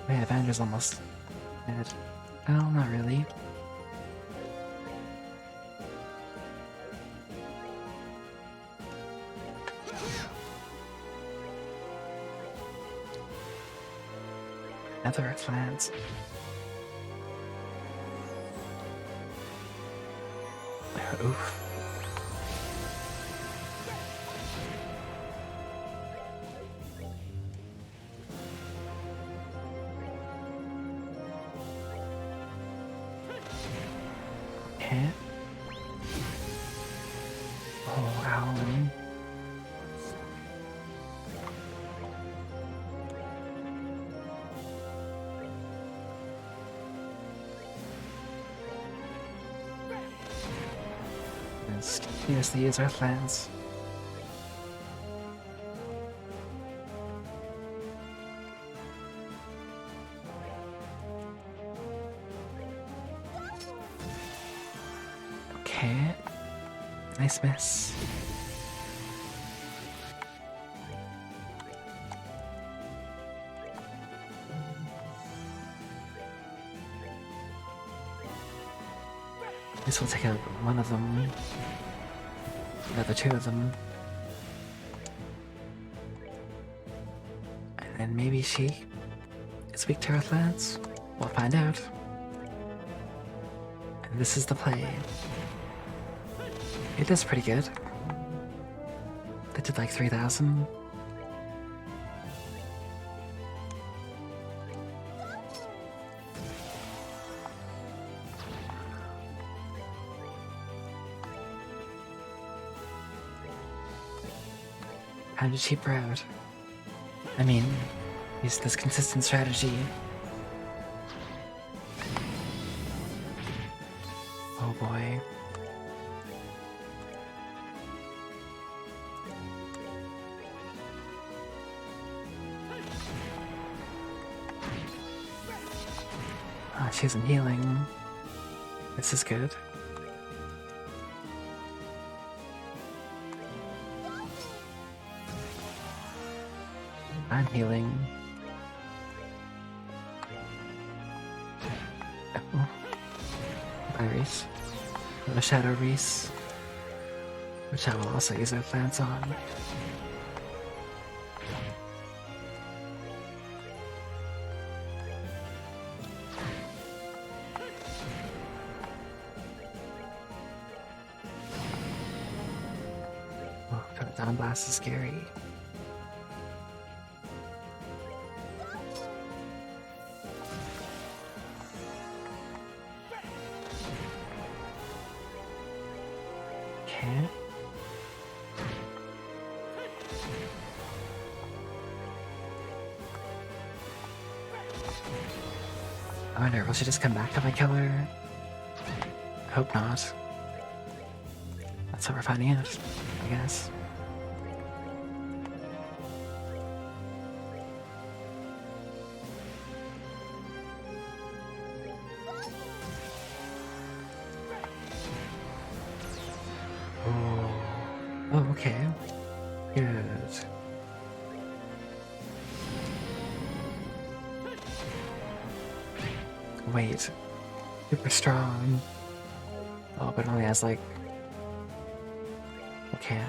My advantage is almost dead. Well, not really. Nether lands. Oof. Okay. Oh, Alan. Yes, they use Earthlands. Okay. Nice miss. This will take out one of them. The other two of them. And then maybe she is weak to Earthlands? We'll find out. And this is the play. It is pretty good. They did like 3,000. How to cheap her out? I mean, use this consistent strategy. Oh boy. Ah, she isn't healing. This is good. I'm healing. Oh. Bye, Reese. The Shadow Reese. Which I will also use Earthlands on. Oh, Dawn Blast is scary. Okay. I wonder, will she just come back if I kill her? I hope not. That's what we're finding out, I guess. Oh, okay. Good. Wait. Super strong. Oh, but it only has like... Okay.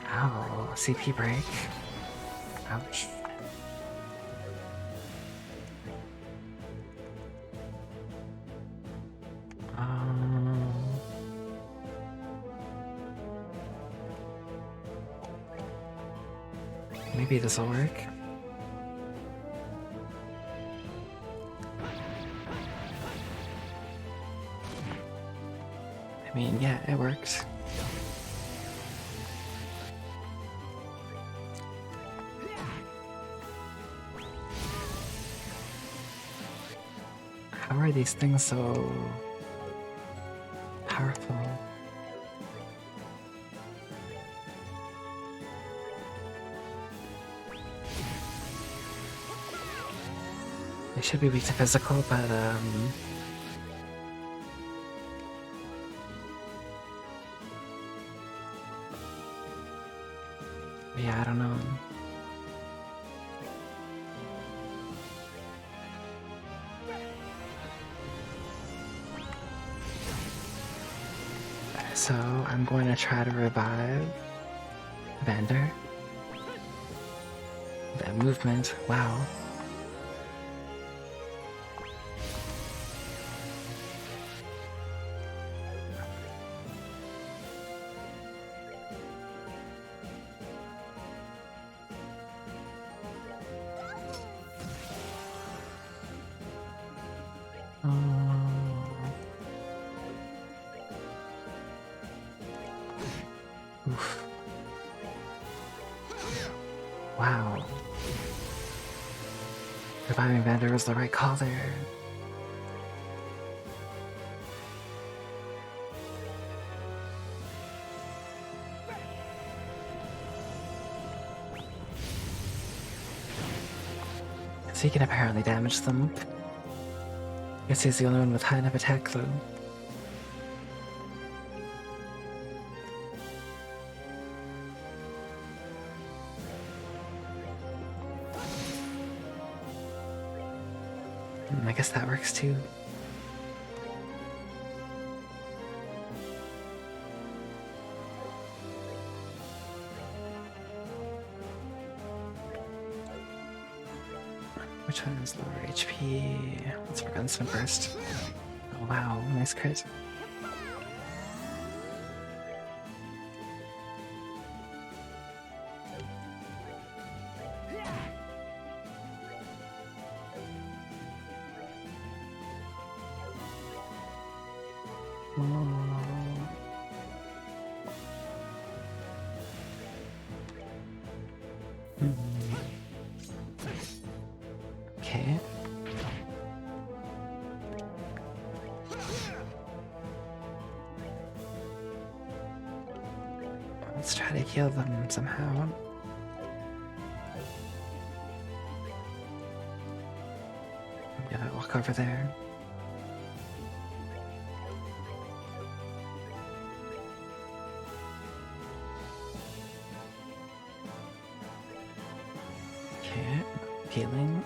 Ow, CP break. Ouch. Maybe this will work. I mean, yeah, it worked. How are these things so powerful? They should be weak to physical, but yeah, I don't know. So I'm going to try to revive Vander. That movement, wow. Oof. Wow. Reviving Vander was the right call there. So he can apparently damage them. Guess he's the only one with high enough attack though. I guess that works too. Which one is lower HP? Let's work on this one first. Oh wow, nice crit. Okay. Let's try to heal them somehow. I'm gonna walk over there. Okay, healing.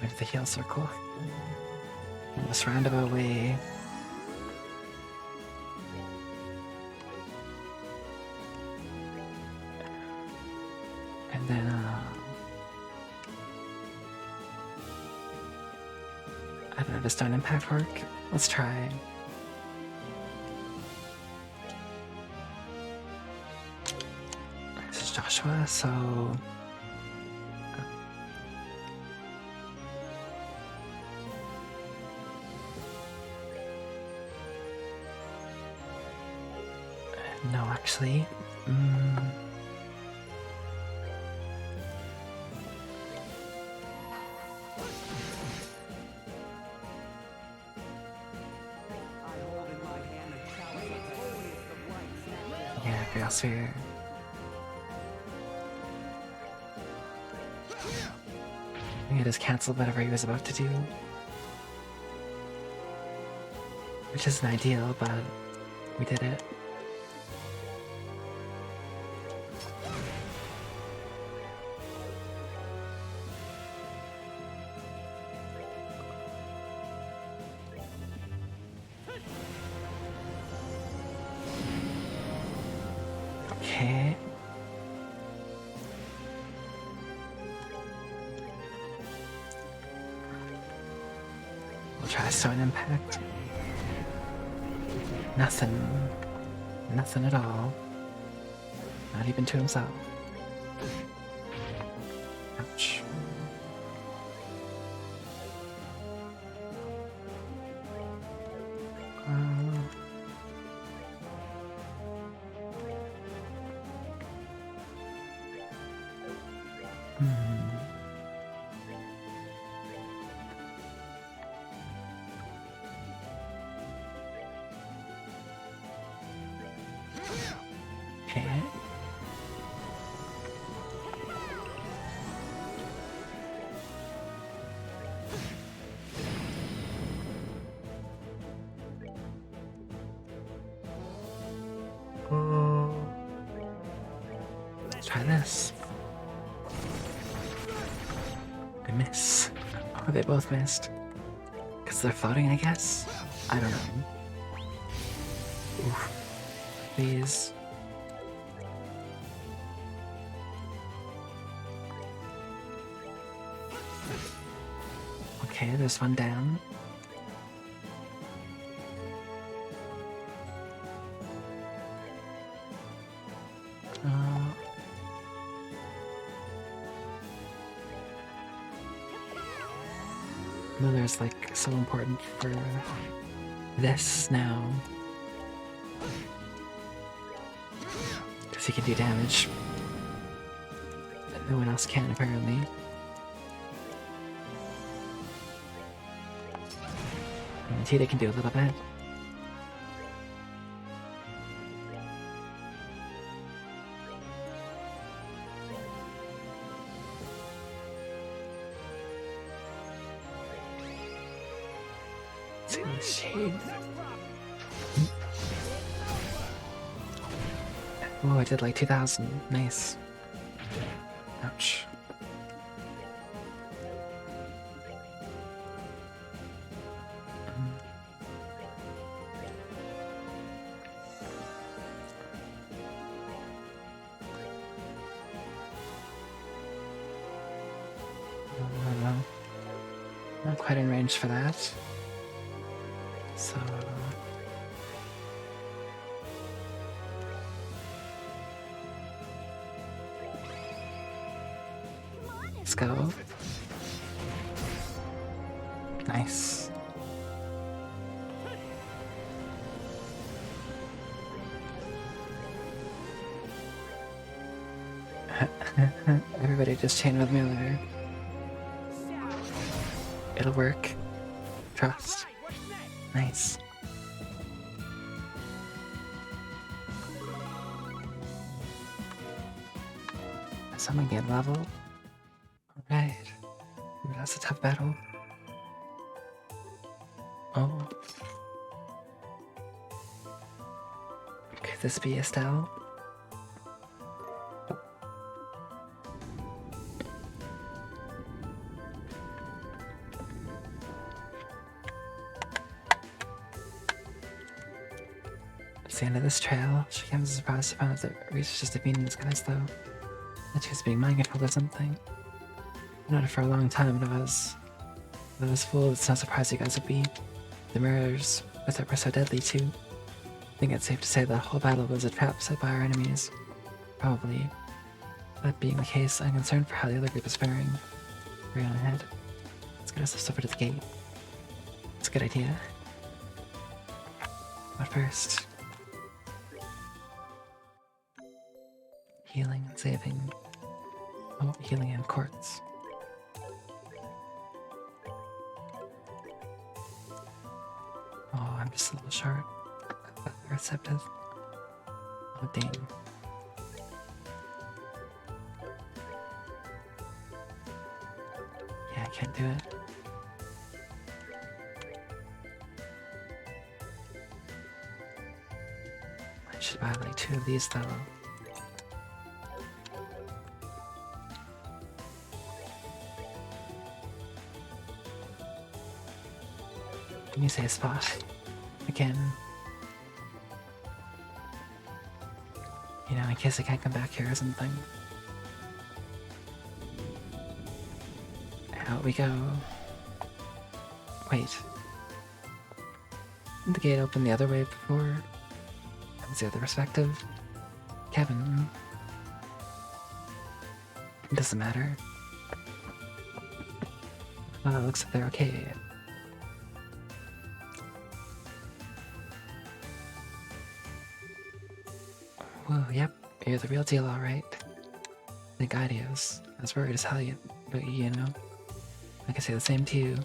Into the heal circle. In this roundabout way. And then, I don't know, does Stone Impact work? Let's try. This is Joshua, so... No, actually. Yeah, Chaos Sphere. I think it just canceled whatever he was about to do. Which isn't ideal, but we did it. Okay. We'll try Stone Impact. Nothing. Nothing at all. Not even to himself. Ouch. Okay. Try this. I miss. Oh, they both missed. Because they're floating, I guess? I don't know. Oof. Please. Okay, there's one down. Miller's like so important for this now. Because he can do damage that no one else can, apparently. And Tita can do a little bit. Oh, I did like 2,000. Nice. Ouch. Not quite in range for that. So... let's go. Nice. Everybody just chain with Miller. It'll work. Trust. Nice. Someone get level? Alright. That's a tough battle. Oh. Could this be Estelle? It's the end of this trail. She comes as surprised to find out that Reese is just defeating these guys, though. That she was being mind controlled or something. I've known her for a long time, and if I was fooled, it's not surprised you guys would be. The mirrors with it were so deadly, too. I think it's safe to say the whole battle was a trap set by our enemies. Probably. That being the case, I'm concerned for how the other group is faring. Hurry on ahead. Let's get ourselves over to the gate. It's a good idea. But first... healing and saving. Oh, healing and quartz. Oh, I'm just a little short. Receptive. Oh, dang. Yeah, I can't do it. I should buy like 2 of these though. Can you say a spot? Again. You know, in case I can't come back here or something. Out we go. Wait. Didn't the gate open the other way before? That was the other perspective. Kevin. It doesn't matter. Oh, it looks like they're okay. Whoa, yep, you're the real deal, alright. Thank Ideos. I was worried as hell about you know? I can say the same to you.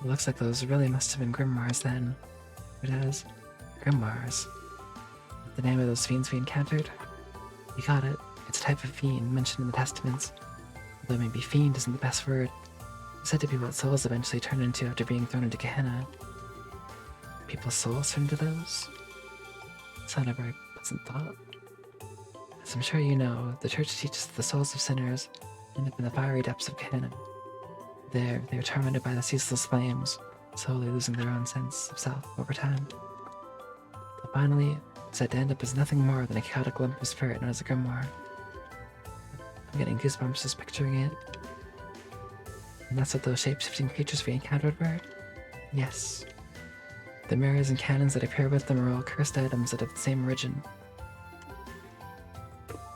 It looks like those really must have been Grimoires then. It is. Grimoires. The name of those fiends we encountered? You got it. It's a type of fiend mentioned in the Testaments. Although maybe fiend isn't the best word. It's said to be what souls eventually turn into after being thrown into Gehenna. People's souls turn into those? It's not a very pleasant thought. As I'm sure you know, the church teaches that the souls of sinners end up in the fiery depths of Gehenna. There, they are tormented by the ceaseless flames, slowly losing their own sense of self over time. But finally, said to end up as nothing more than a chaotic lump of spirit known as a grimoire. I'm getting goosebumps just picturing it. And that's what those shape-shifting creatures we encountered were? Yes. The mirrors and cannons that appear with them are all cursed items that have the same origin.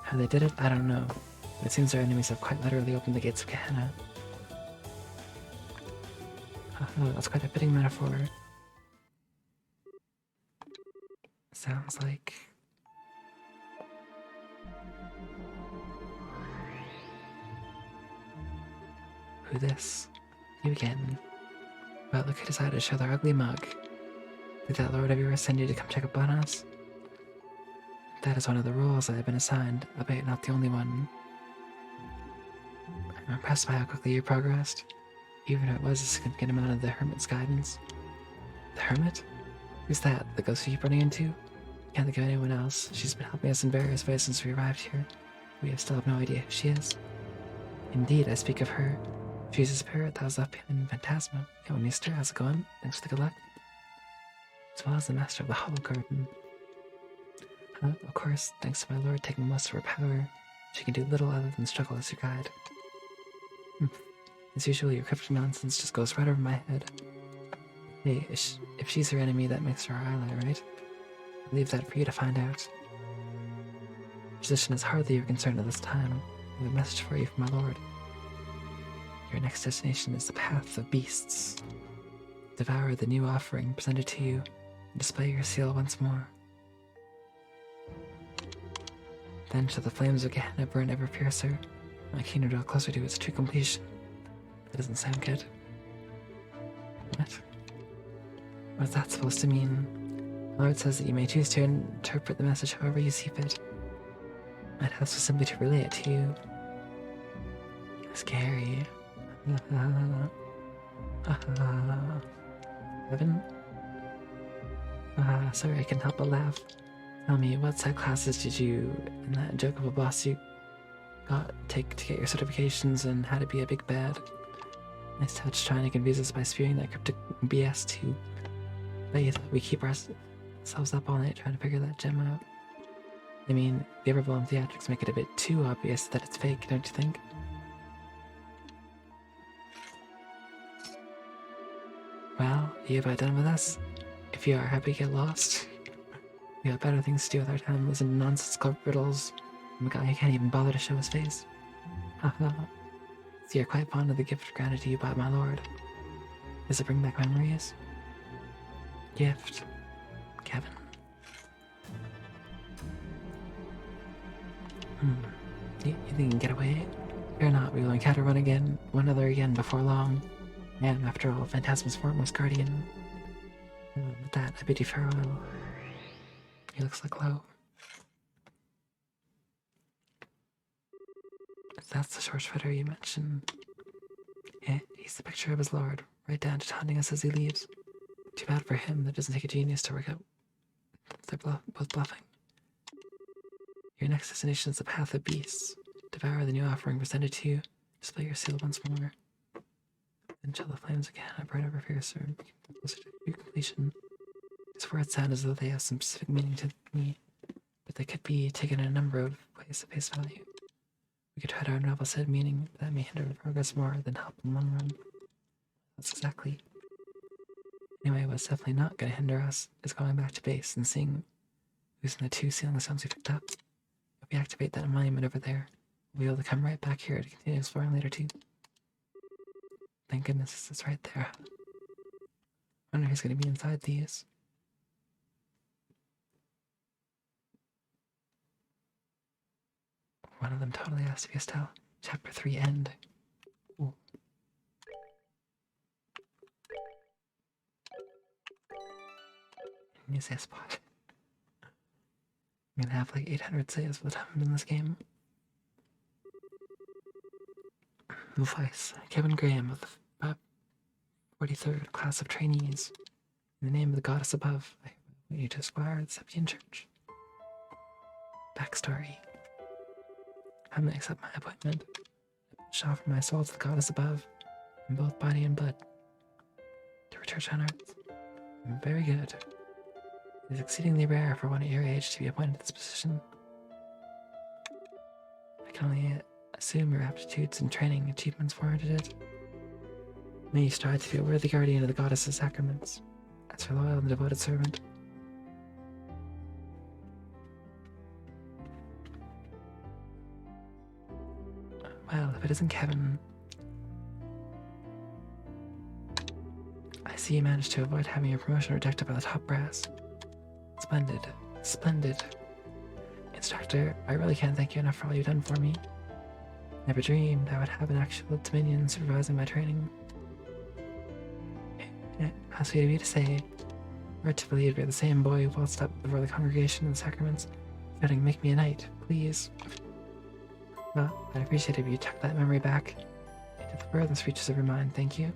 How they did it, I don't know, but it seems our enemies have quite literally opened the gates of Gehenna. That's quite a fitting metaphor. Sounds like... Who this? You again. Well, look who decided to show their ugly mug. Did that Lord of yours send you to come check up on us? That is one of the roles I have been assigned, albeit not the only one. I'm impressed by how quickly you progressed, even if it was a significant amount of the Hermit's guidance. The Hermit? Who's that? The ghost you keep running into? Can't think of anyone else. She's been helping us in various ways since we arrived here. We still have no idea who she is. Indeed, I speak of her. She's a spirit that was left behind in Phantasma. Yo, Meester, how's it going? Thanks for the good luck. As well as the Master of the Hollow Garden. Of course, thanks to my lord taking most of her power, she can do little other than struggle as your guide. As usual, your cryptic nonsense just goes right over my head. Hey, if she's her enemy, that makes her our ally, right? I'll leave that for you to find out. Your position is hardly your concern at this time. I have a message for you from my lord. Your next destination is the Path of Beasts. Devour the new offering presented to you, and display your seal once more. Then shall the flames of Gehenna burn ever fiercer, my kingdom draw closer to its true completion. That doesn't sound good. What? What's that supposed to mean? My lord says that you may choose to interpret the message however you see fit. My task was simply to relay it to you. Scary. Evan? Sorry, I can't help but laugh. Tell me, what set classes did you, in that joke of a boss you got, take to get your certifications and how to be a big bad? Nice touch trying to confuse us by spewing that cryptic BS too. But you thought we keep ourselves up all night trying to figure that gem out. I mean, the overblown theatrics make it a bit too obvious that it's fake, don't you think? Well, you about done with us? If you are happy to get lost, we have better things to do with our time listening to nonsense riddles from a guy who can't even bother to show his face. Haha. So you're quite fond of the gift granted to you by my lord. Does it bring back memories? Gift. Kevin. You think you can get away? Fear not, we will encounter one another again before long. I am, after all, Phantasma's foremost guardian. With that, I bid you farewell. He looks like Lo. That's the short shredder you mentioned. Yeah, he's the picture of his lord, right down to taunting us as he leaves. Too bad for him, that doesn't take a genius to work out. They're both bluffing. Your next destination is the Path of Beasts. Devour the new offering presented to you. Display your seal once more. Then shall the flames again burn ever fiercer, closer to completion. These words sound as though they have some specific meaning to me, but they could be taken in a number of ways at face value. We could try to unravel said meaning, but that may hinder progress more than help in the long run. That's exactly. Anyway, what's definitely not going to hinder us is going back to base and seeing who's in the 2 sealing stones we picked up. If we activate that monument over there, we'll be able to come right back here to continue exploring later too. Thank goodness it's right there. I wonder who's going to be inside these. One of them totally has to be Estelle. Chapter 3 end. Ooh. New save spot. I'm gonna have like 800 saves by the time I'm in this game. Vice. Kevin Graham of the 43rd class of trainees. In the name of the goddess above, I want you to aspire the Septian Church. Backstory. finally accept my appointment. I shall offer my soul to the goddess above, in both body and blood, to return on earth. Very good. It is exceedingly rare for one at your age to be appointed to this position. I can only assume your aptitudes and training achievements warranted it. May you strive to be a worthy guardian of the goddess's sacraments, as her loyal and devoted servant. Well, if it isn't Kevin... I see you managed to avoid having your promotion rejected by the top brass. Splendid. Splendid. Instructor, I really can't thank you enough for all you've done for me. Never dreamed I would have an actual Dominion supervising my training. How sweet of you to say. Or to believe you're the same boy who waltzed up before the congregation in the sacraments, shouting, "Make me a knight, please." Well, I'd appreciate it if you tucked that memory back into the furthest reaches of your mind, thank you.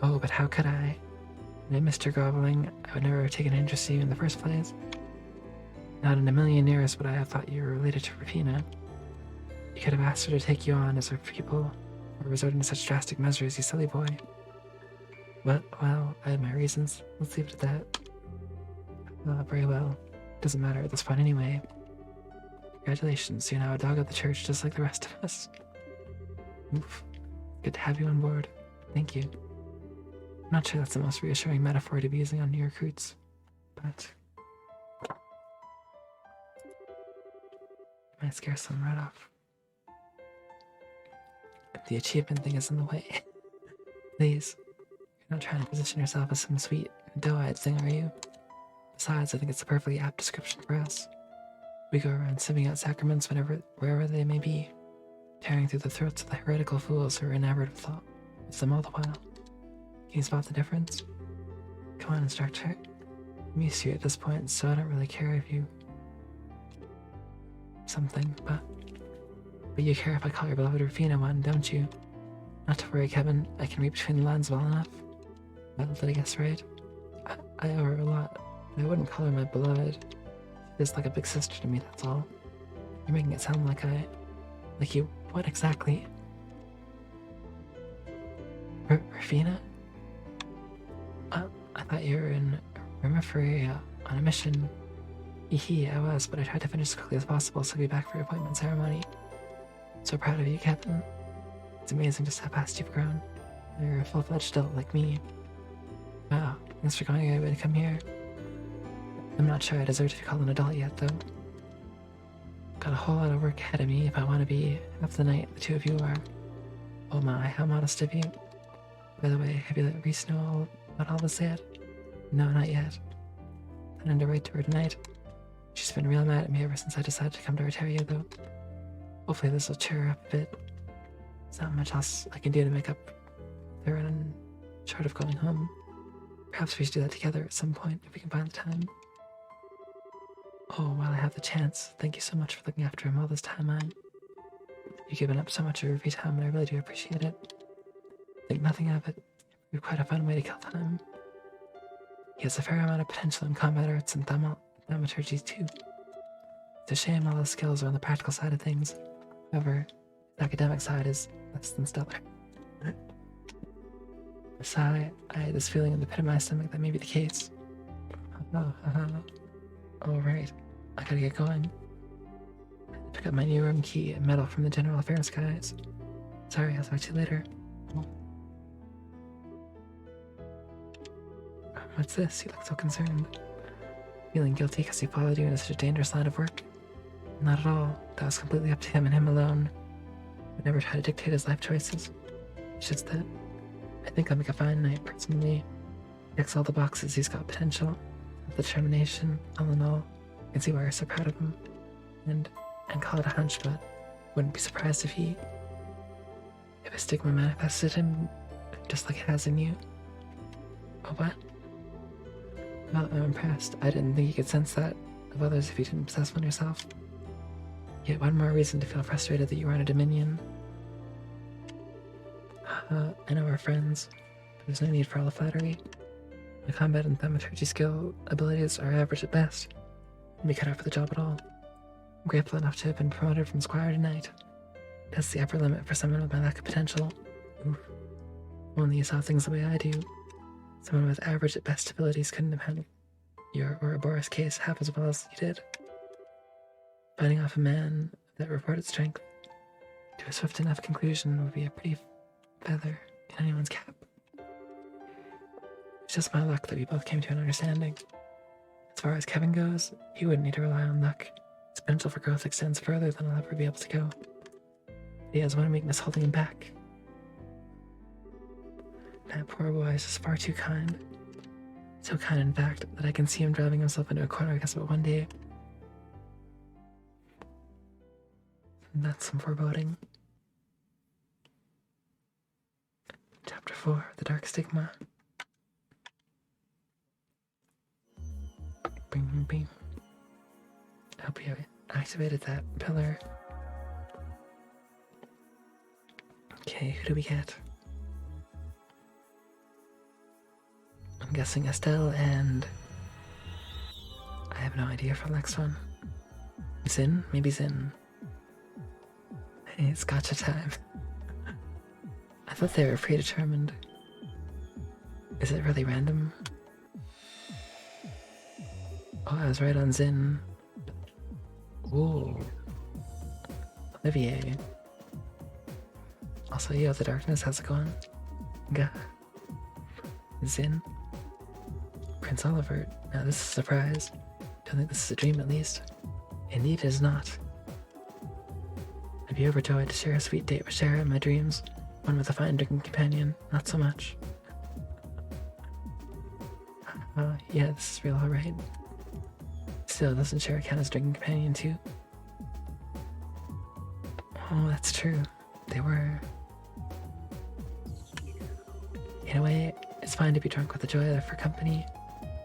Oh, but how could I? When I missed your groveling, I would never have taken an interest in you in the first place. Not in a million years would I have thought you were related to Rufina. You could have asked her to take you on as her pupil, or resorting to such drastic measures, you silly boy. Well, I had my reasons. Let's leave it at that. Very well. Doesn't matter at this point anyway. Congratulations, you're now a dog of the church just like the rest of us. Oof. Good to have you on board. Thank you. I'm not sure that's the most reassuring metaphor to be using on new recruits, but... I might scare some right off. If the achievement thing is in the way, please. You're not trying to position yourself as some sweet, doe-eyed thing, are you? Besides, I think it's a perfectly apt description for us. We go around sieving out sacraments wherever they may be, tearing through the throats of the heretical fools who are enamored with them all the while. Can you spot the difference? Come on, instructor. I'm used to you at this point, so I don't really care if you... something, but you care if I call your beloved Rufina one, don't you? Not to worry, Kevin. I can read between the lines well enough. Well, did I guess right? I owe her a lot, but I wouldn't call her my beloved. She's like a big sister to me, that's all. You're making it sound like like you... What exactly? Rufina? I thought you were in Rimiferi on a mission. I was, but I tried to finish as quickly as possible so I'd be back for your appointment ceremony. So proud of you, Captain. It's amazing just how fast you've grown. You're a full-fledged adult like me. Wow, thanks for going out of your way to come here. I'm not sure I deserve to be called an adult yet, though. Got a whole lot of work ahead of me if I want to be half the knight the two of you are. Oh my, how modest of you. By the way, have you let Reese know all about all this yet? No, not yet. I need to write to her tonight. She's been real mad at me ever since I decided to come to Arteria, though. Hopefully this will cheer her up a bit. There's not much else I can do to make up for her, and short of going home. Perhaps we should do that together at some point, if we can find the time. Oh, while I have the chance, thank you so much for looking after him all this time. You've given up so much of your free time, and I really do appreciate it. Think nothing of it. You're quite a fun way to kill time. He has a fair amount of potential in combat arts and thaumaturgy too. It's a shame all his skills are on the practical side of things. However, the academic side is less than stellar. Sigh, I had this feeling in the pit of my stomach that may be the case. Oh, right. I gotta get going. Pick up my new room key and medal from the General Affairs guys. Sorry, I'll talk to you later. What's this? You look so concerned. Feeling guilty because he followed you into such a dangerous line of work? Not at all. That was completely up to him and him alone. I would never try to dictate his life choices. It's just that I think I'll make a fine knight, personally. He checks all the boxes, he's got potential, determination, all in all. I can see why you're so proud of him. And call it a hunch, but wouldn't be surprised if his stigma manifested him just like it has in you. Oh, what? Well, I'm impressed. I didn't think you could sense that of others if you didn't possess one yourself. Yet one more reason to feel frustrated that you aren't a Dominion. I know we're friends, but there's no need for all the flattery. My combat and thaumaturgy skill abilities are average at best. Wouldn't be cut out for the job at all. grateful enough to have been promoted from squire to knight. That's the upper limit for someone with my lack of potential. Oof. Only you saw things the way I do. Someone with average at best abilities couldn't have handled your Ouroboros case half as well as you did. Fighting off a man that reported strength to a swift enough conclusion would be a pretty feather in anyone's cap. It's just my luck that we both came to an understanding. As far as Kevin goes, he wouldn't need to rely on luck. His potential for growth extends further than I'll ever be able to go. He has one weakness holding him back. That poor boy is just far too kind. So kind, in fact, that I can see him driving himself into a corner because of it one day. And that's some foreboding. Chapter 4, The Dark Stigma. Bing, bing. I hope you activated that pillar. Okay, who do we get? I'm guessing Estelle and... I have no idea for the next one. Zin? Maybe Zin. Hey, it's gotcha time. I thought they were predetermined. Is it really random? Oh, I was right on Zin. Ooh. Olivier. Also, yo, the darkness, how's it going? Gah. Zin. Prince Oliver. Now this is a surprise. Don't think this is a dream, at least. Indeed it is not. I'd be overjoyed to share a sweet date with Shara in my dreams. One with a fine drinking companion. Not so much. Yeah, this is real alright. Still, doesn't Shara count as drinking companion too? Oh, that's true. They were. In a way, it's fine to be drunk with the joy for company,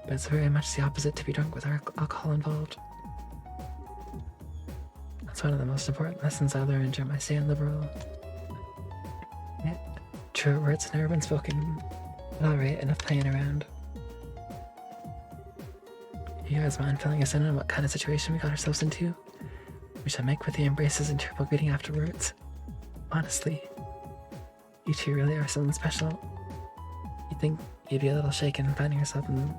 but it's very much the opposite to be drunk with alcohol involved. That's one of the most important lessons I learned during my stay in Liberal. Yeah, true words have never been spoken, but alright, enough playing around. You guys mind filling us in on what kind of situation we got ourselves into? We shall make with the embraces and tearful greeting afterwards. Honestly, you two really are something special. You'd think you'd be a little shaken finding yourself in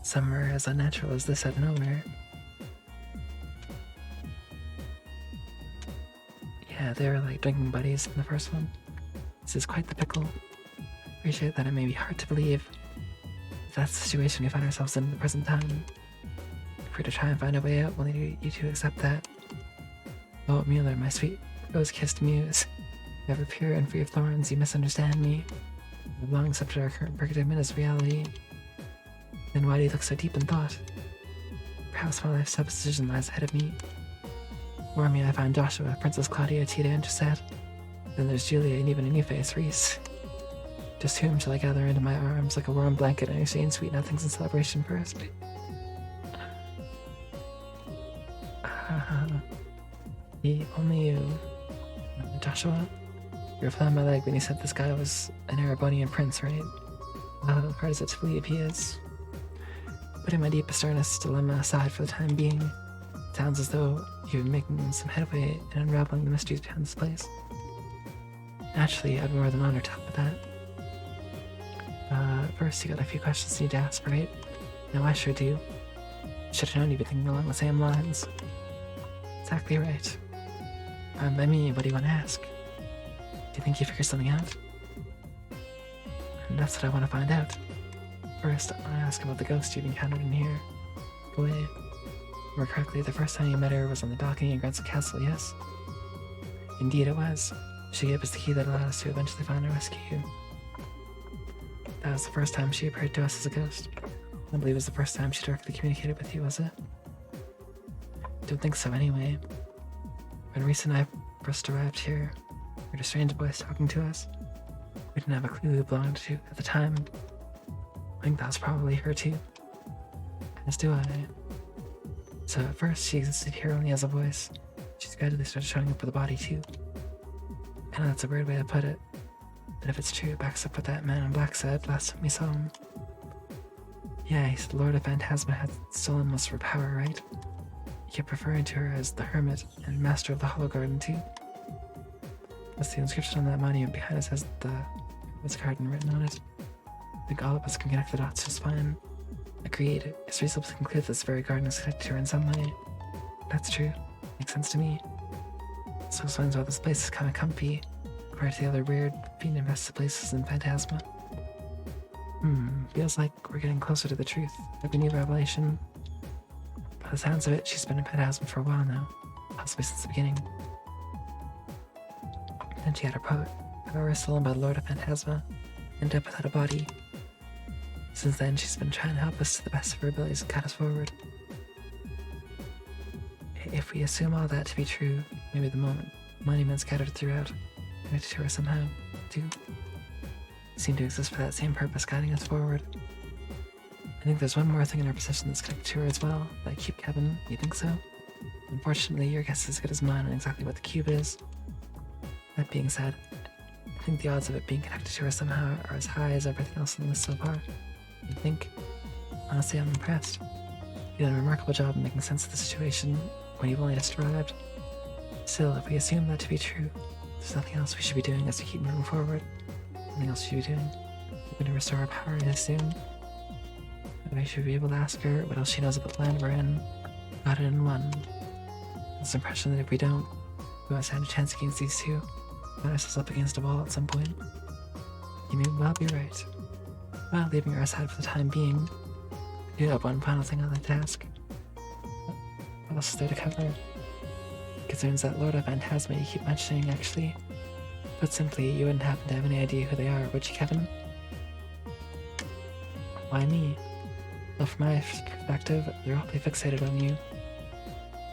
somewhere as unnatural as this out of nowhere. Yeah, they were like drinking buddies in the first one. This is quite the pickle. Appreciate that it may be hard to believe. If that's the situation we find ourselves in at the present time. If we're to try and find a way out, we'll need you to accept that. Oh, Mueller, my sweet rose-kissed muse. Ever pure and free of thorns, you misunderstand me. I've long accepted our current predicament as reality. Then why do you look so deep in thought? Perhaps my life's toughest decision lies ahead of me. Before me I find Joshua, Princess Claudia, Tita, and Gisette. Then there's Julia and even a new face, Reese. Just whom shall I gather into my arms like a warm blanket and exchange sweet nothings in celebration first? Only you. Joshua? You were flying my leg when you said this guy was an Erebonian prince, right? How hard is it to believe he is? Putting my deepest earnest dilemma aside for the time being, it sounds as though you're making some headway in unraveling the mysteries behind this place. Naturally, I'd be more than honored to help with that. First, you got a few questions you need to ask, right? No, I sure do. Should have known you'd be thinking along the same lines. Exactly right. I mean, what do you want to ask? Do you think you figured something out? And that's what I want to find out. First, I want to ask about the ghost you've encountered in here. Go away. More correctly, the first time you met her was on the balcony in Grant's Castle, yes? Indeed it was. She gave us the key that allowed us to eventually find and rescue you. That was the first time she appeared to us as a ghost. I believe it was the first time she directly communicated with you, was it? Don't think so anyway. When Reese and I first arrived here, we heard a strange voice talking to us. We didn't have a clue who it belonged to at the time. I think that was probably her too. As do I. So at first she existed here only as a voice. She's gradually started showing up with a body too. I know that's a weird way to put it, but if it's true, it backs up what that man in black said last time we saw him. Yeah, he said the Lord of Phantasma had stolen most of her power, right? You kept referring to her as the Hermit and Master of the Hollow Garden too. That's the inscription on that monument behind us has the Hermit's Garden written on it. I think all of us can connect the dots just fine. Agreed. It's reasonable to conclude this very garden is connected to her in some way. That's true. Makes sense to me. So explains why this place is kind of comfy compared to the other weird, fiend-infested places in Phantasma. Feels like we're getting closer to the truth. Like a new revelation. By the sounds of it, she's been in Phantasma for a while now. Possibly since the beginning. Then she had her power stolen by the Lord of Phantasma, ended up without a body. Since then, she's been trying to help us to the best of her abilities and guide us forward. If we assume all that to be true, maybe the monuments scattered throughout, connected to her somehow, too, seem to exist for that same purpose, guiding us forward. I think there's one more thing in our possession that's connected to her as well, that cube, Kevin. You think so? Unfortunately, your guess is as good as mine on exactly what the cube is. That being said, I think the odds of it being connected to her somehow are as high as everything else on the list so far. You think? Honestly, I'm impressed. You did a remarkable job in making sense of the situation when you've only just arrived. Still, if we assume that to be true, there's nothing else we should be doing as we keep moving forward. Nothing else we should be doing. We're going to restore our power, I assume. We should be able to ask her what else she knows about the land we're in. Got it in one. There's the impression that if we don't, we won't stand a chance against these two. Find ourselves up against a wall at some point. You may well be right. Well, leaving her aside for the time being, I do have one final thing I'd like to ask. What else is there to cover? Concerns that Lord of Phantasma you keep mentioning, actually. Put simply, you wouldn't happen to have any idea who they are, would you, Kevin? Why me? Well, from my perspective, they're awfully fixated on you.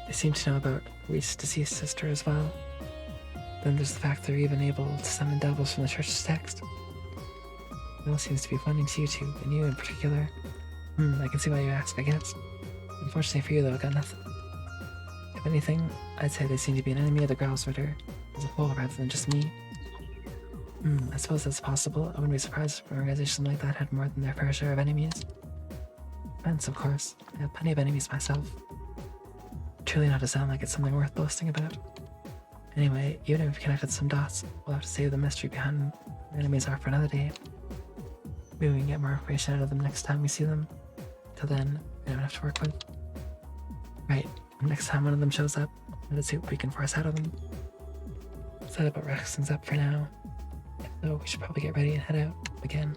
They seem to know about Reese's deceased sister as well. Then there's the fact they're even able to summon devils from the church's text. It all seems to be funding to you two, and you in particular. I can see why you ask, I guess. Unfortunately for you, though, I got nothing. If anything, I'd say they seem to be an enemy of the Growlsritter as a whole rather than just me. I suppose that's possible. I wouldn't be surprised if an organization like that had more than their fair share of enemies. Friends, of course. I have plenty of enemies myself. Truly not to sound like it's something worth boasting about. Anyway, even if we've connected some dots, we'll have to save the mystery behind what the enemies are for another day. Maybe we can get more information out of them next time we see them. Till then, we don't have to work with. Right, next time one of them shows up, let's see what we can force out of them. So that about wraps things up for now. So we should probably get ready and head out again.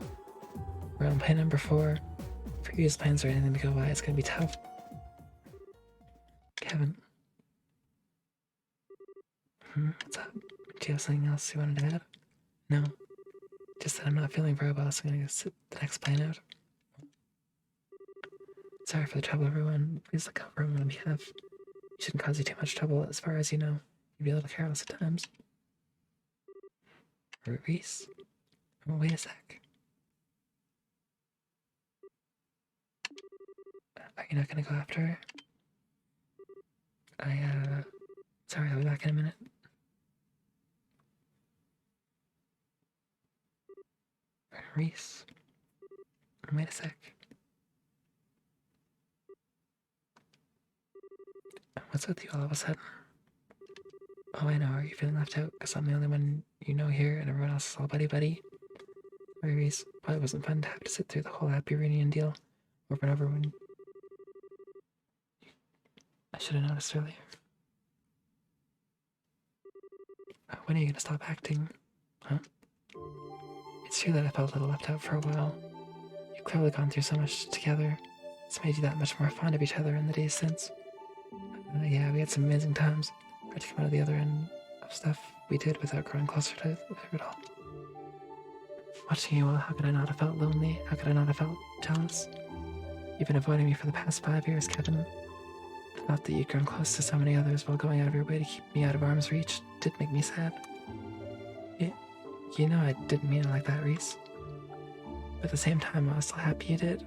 We're on plane number 4. Previous plans or anything to go by, it's gonna be tough. Kevin. What's up? Do you have something else you wanted to add? No. Just that I'm not feeling very well, so I'm gonna go sit the next plane out. Sorry for the trouble, everyone. Please look out for him on behalf. He shouldn't cause you too much trouble, as far as you know. You'd be a little careless at times. Reese? Oh, wait a sec. Are you not gonna go after her? Sorry, I'll be back in a minute. Reese? Wait a sec. What's with you all of a sudden? Oh, I know, are you feeling left out because I'm the only one you know here and everyone else is all buddy-buddy? Sorry, Reese, probably wasn't fun to have to sit through the whole happy reunion deal over and over when... I should have noticed earlier. When are you gonna stop acting? Huh? It's true that I felt a little left out for a while. You've clearly gone through so much together. It's made you that much more fond of each other in the days since. Yeah, we had some amazing times. Tried to come out of the other end of stuff we did without growing closer to it all. Watching you all, how could I not have felt lonely? How could I not have felt jealous? You've been avoiding me for the past 5 years, Kevin. The thought that you'd grown close to so many others while going out of your way to keep me out of arm's reach did make me sad. You know I didn't mean it like that, Reese. But at the same time, I was still happy you did.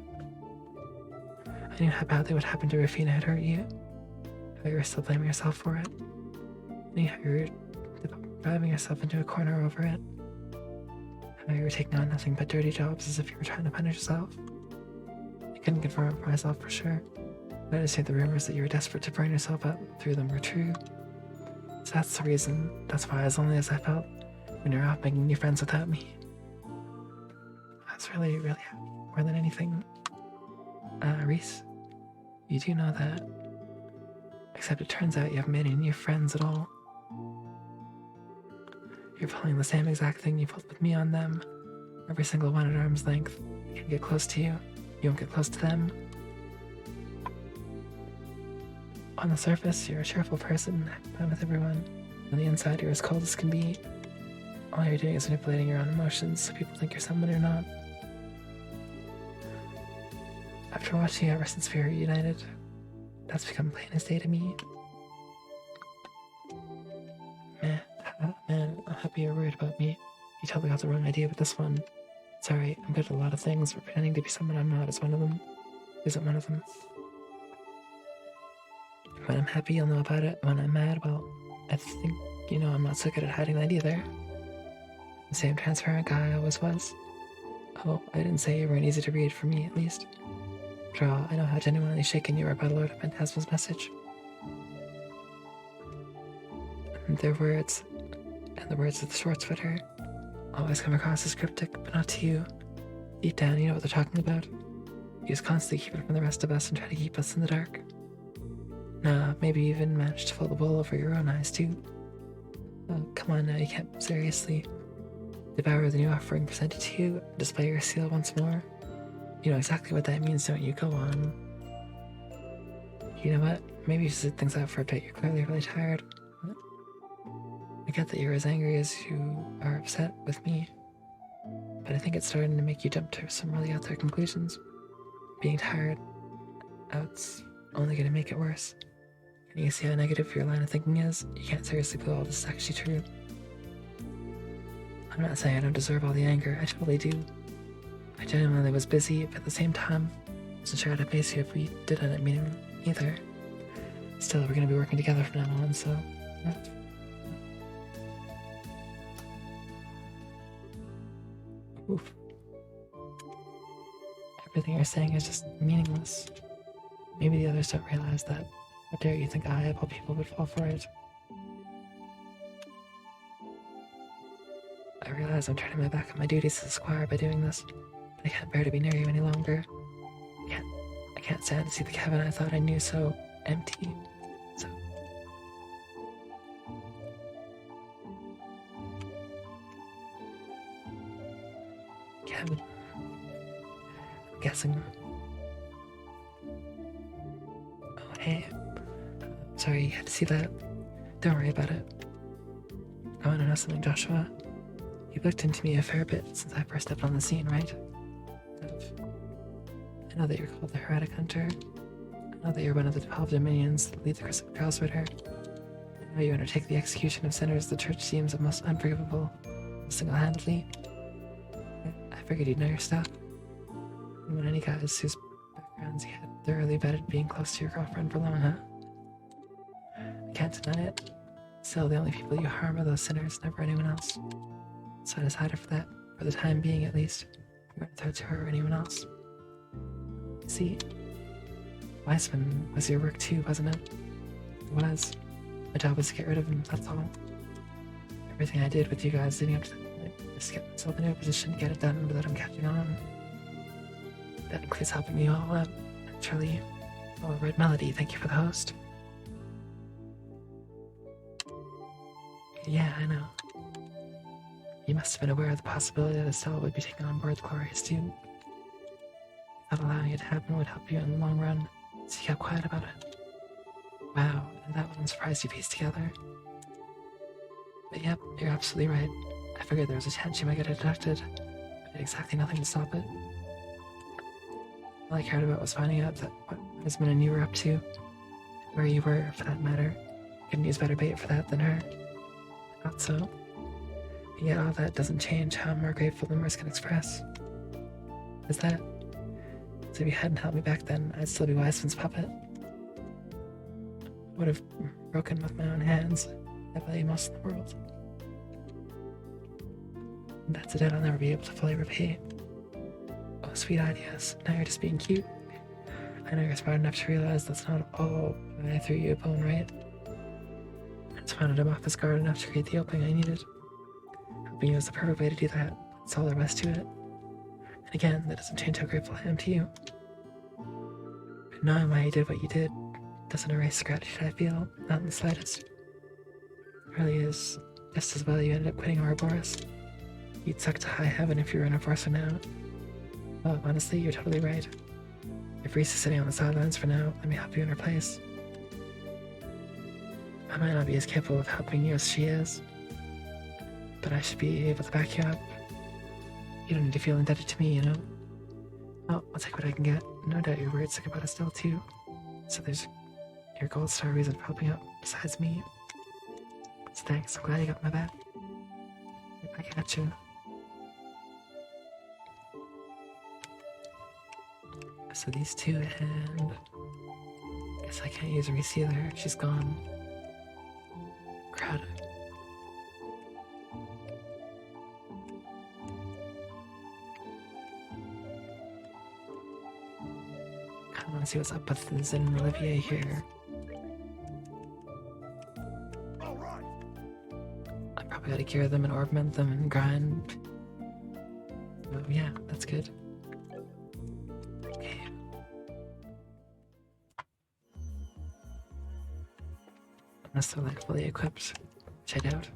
I knew how badly what happened to Rufina had hurt you. How you were still blaming yourself for it. I knew how you were driving yourself into a corner over it. How you were taking on nothing but dirty jobs as if you were trying to punish yourself. I couldn't confirm it for myself for sure. I understand the rumors that you were desperate to burn yourself out through them were true. So that's the reason. That's why, as lonely as I felt when you were off making new friends without me, I was really, really happy more than anything. Reese, you do know that. Except it turns out you haven't made any new friends at all. You're pulling the same exact thing you pulled with me on them. Every single one at arm's length. They can get close to you. You won't get close to them. On the surface, you're a cheerful person, fine with everyone. On the inside, you're as cold as can be. All you're doing is manipulating your own emotions so people think you're someone you're not. After watching you ever since we were reunited, that's become plain as day to me. Man, I'm happy you're worried about me. You totally got the wrong idea with this one. Sorry, I'm good at a lot of things, but pretending to be someone I'm not isn't one of them. When I'm happy, you'll know about it. When I'm mad, well, I think you know I'm not so good at hiding that either. The same transparent guy I always was. Oh, I didn't say you weren't easy to read, for me at least. After all, I know how genuinely shaken you are by Lord Phantasma's message. And their words, and the words of the Schwarzwitter, always come across as cryptic, but not to you. Deep down, you know what they're talking about. You just constantly keep it from the rest of us and try to keep us in the dark. Nah, maybe you even managed to pull the wool over your own eyes, too. Oh, come on now, you can't seriously devour the new offering presented to you and display your seal once more. You know exactly what that means, don't you? Go on. You know what? Maybe you should sit things out for a bit. You're clearly really tired. I get that you're as angry as you are upset with me, but I think it's starting to make you jump to some really out there conclusions. Being tired out's only going to make it worse. Can you see how negative your line of thinking is? You can't seriously believe all this is actually true. I'm not saying I don't deserve all the anger. I totally do. I genuinely was busy, but at the same time, I wasn't sure how to face you if we did end up meeting either. Still, we're going to be working together from now on, so... Oof. Everything you're saying is just meaningless. Maybe the others don't realize that. How dare you think I, of all people, would fall for it? I realize I'm turning my back on my duties as a squire by doing this, but I can't bear to be near you any longer. I can't stand to see the cabin I thought I knew so empty. So... Cabin. I'm guessing... Oh, hey. Sorry, you had to see that. Don't worry about it. I want to know something, Joshua. You've looked into me a fair bit since I first stepped on the scene, right? I know that you're called the Heretic Hunter. I know that you're one of the 12 dominions that lead the Crowswood. I know you undertake the execution of sinners the church deems most unforgivable, single-handedly. I figured you'd know your stuff. You want any guys whose backgrounds you had thoroughly vetted being close to your girlfriend for long, huh? I can't deny it. Still, the only people you harm are those sinners, never anyone else. So I decided for that, for the time being at least, you weren't threat to her or anyone else. See, Weissman was your work too, wasn't it? It was. My job was to get rid of him, that's all. Everything I did with you guys leading up to that point, just to get myself in a position to get it done without him catching on. That includes helping you all out, naturally. Oh, Red Melody, thank you for the host. Yeah, I know. You must have been aware of the possibility that Estella would be taken on board the Glorious too. Not allowing it to happen would help you in the long run, so you kept quiet about it. Wow, and that one surprised you pieced together. But yep, you're absolutely right. I figured there was a chance you might get abducted, but I did exactly nothing to stop it. All I cared about was finding out that what Wiseman and you were up to, where you were, for that matter. Couldn't use better bait for that than her. I thought so. And yet all that doesn't change how more grateful than words can express. Is that? So if you hadn't helped me back then, I'd still be Wiseman's puppet. I would have broken with my own hands. I value most in the world. And that's a debt I'll never be able to fully repay. Oh, sweet ideas. Now you're just being cute. I know you're smart enough to realize that's not all why I threw you a bone, right? I just wanted him off his guard enough to create the opening I needed. Helping you was the perfect way to do that. That's all there was to it. And again, that doesn't change how grateful I am to you. But knowing why you did what you did doesn't erase the gratitude I feel, not in the slightest. It really is just as well you ended up quitting Ouroboros. You'd suck to high heaven if you were in a Forcer now. Well, honestly, you're totally right. If Reese is sitting on the sidelines for now, let me help you in her place. I might not be as capable of helping you as she is, but I should be able to back you up. You don't need to feel indebted to me, you know? Well, I'll take what I can get. No doubt you're worried sick about it still, too. So there's your gold star reason for helping out, besides me. So thanks, I'm glad you got my back. I got you. So these two, and I guess I can't use Reese either. She's gone. Crowded. Kinda wanna see what's up with Zin and Olivier here. I probably gotta cure them and augment them and grind. Oh yeah, that's good. Okay. Unless they're like fully equipped, which I doubt.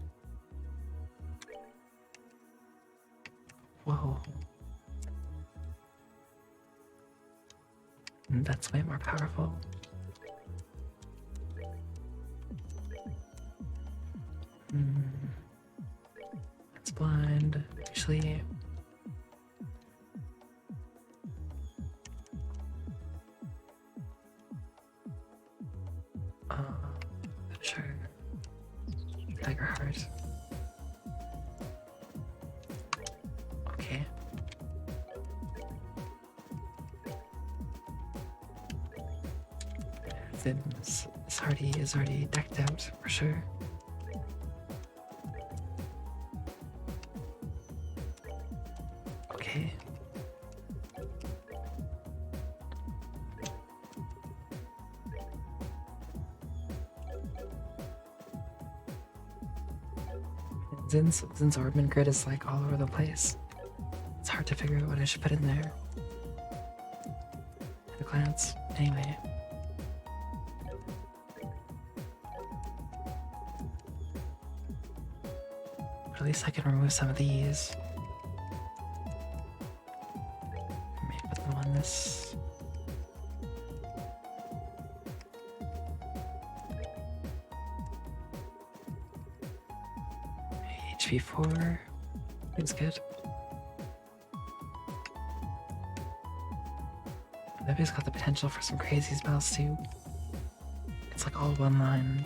Whoa. That's way more powerful. It's blind. Actually, sure. Dagger heart. Okay. Then this Hardy is already decked out for sure. Okay. Zin's Orbman grid is like all over the place. It's hard to figure out what I should put in there. At a glance, anyway. But at least I can remove some of these. Maybe put them on this. HP 4 is good. Maybe's got the potential for some crazy spells too. It's like all one line.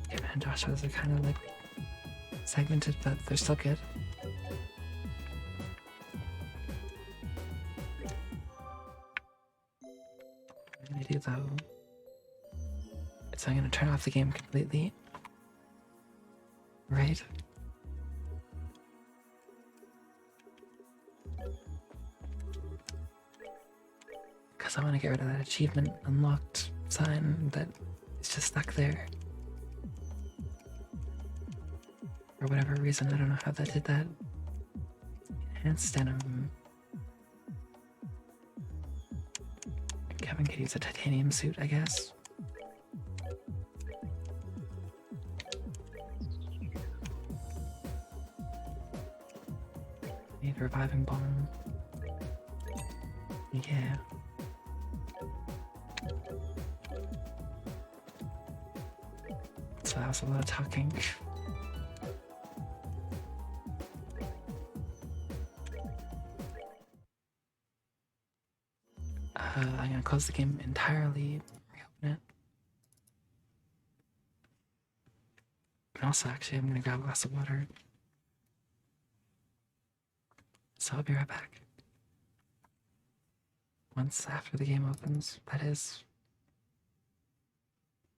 Kevin and Joshua's are kind of like segmented, but they're still good. What I'm gonna do though, is I'm gonna turn off the game completely. Right? Because I want to get rid of that achievement unlocked sign that is just stuck there. For whatever reason, I don't know how that did that. Enhanced denim. Kevin could use a titanium suit, I guess. Need a reviving bomb. Yeah. So that was a lot of talking. I'm gonna close the game entirely, reopen it. And also, actually, I'm gonna grab a glass of water. So I'll be right back. Once after the game opens, that is.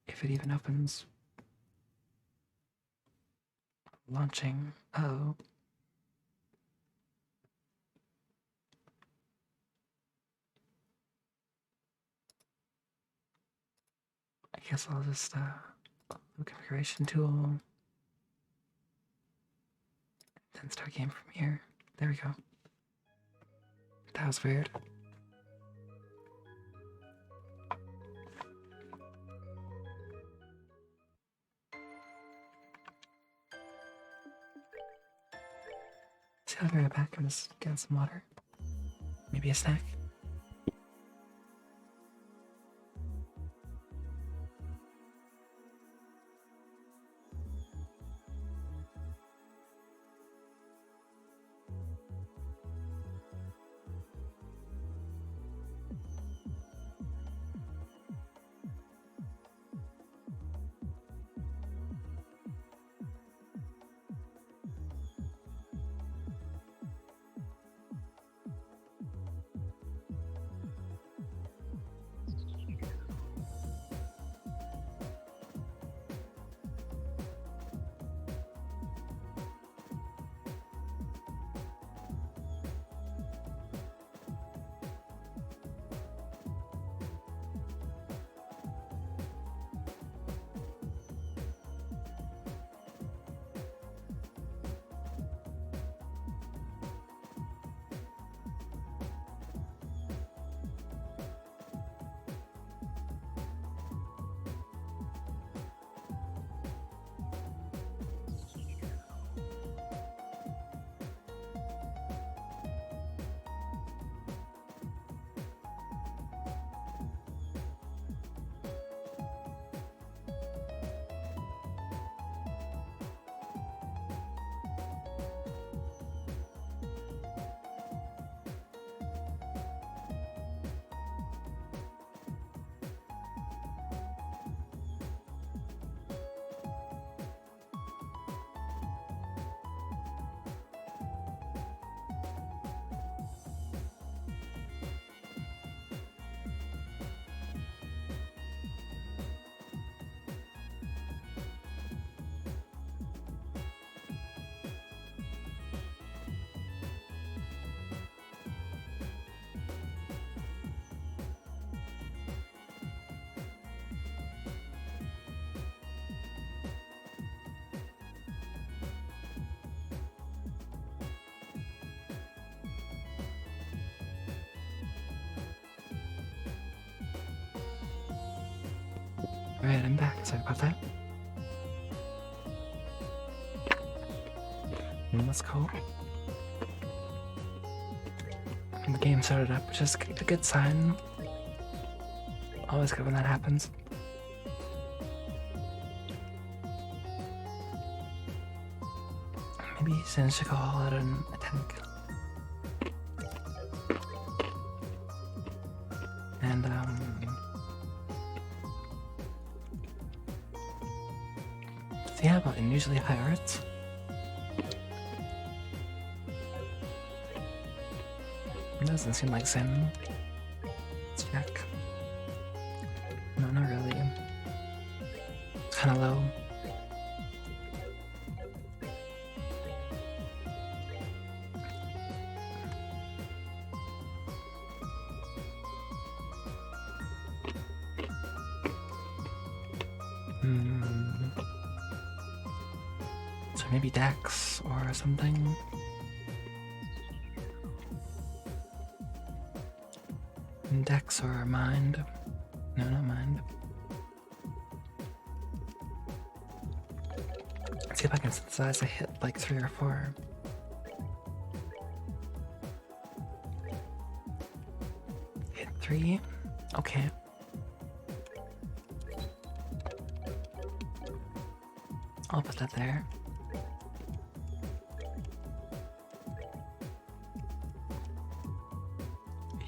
If it even opens. Launching. Oh. guess I'll just configuration tool. Then start game from here. There we go. That was weird. See, I'll be right back. I'm just getting some water. Maybe a snack. Alright, I'm back. Sorry about that. Let's go. The game started up, which is a good sign. Always good when that happens. Maybe Sin should go all out and attack. And, yeah, but unusually high arts. It doesn't seem like Sin. Let's check. No, not really. It's kinda low. So maybe Dex or something. Dex or Mind. No, not Mind. Let's see if I can synthesize a hit like 3 or 4. Hit 3? Okay. I'll put that there.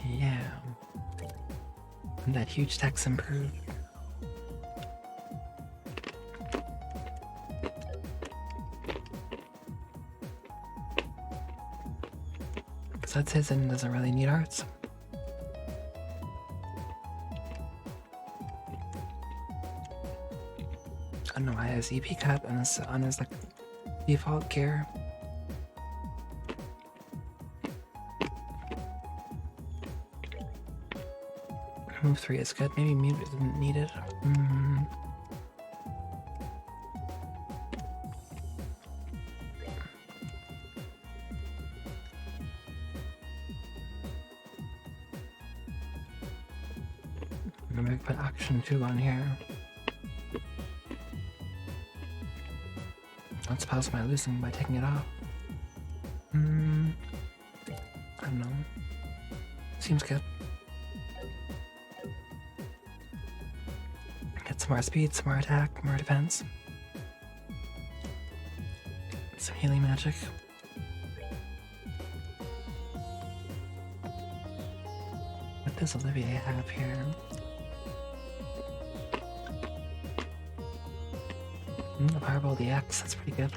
Yeah. And that huge Dex improved. Besides his and doesn't really need arts. I don't know why he has EP cut on his like default gear. Move 3 is good. Maybe mute didn't need it. Maybe I put action 2 on here. Let's pause my losing by taking it off. I don't know. Seems good. Get some more speed, some more attack, more defense. Some healing magic. What does Olivier have here? A Fireball DX, that's pretty good.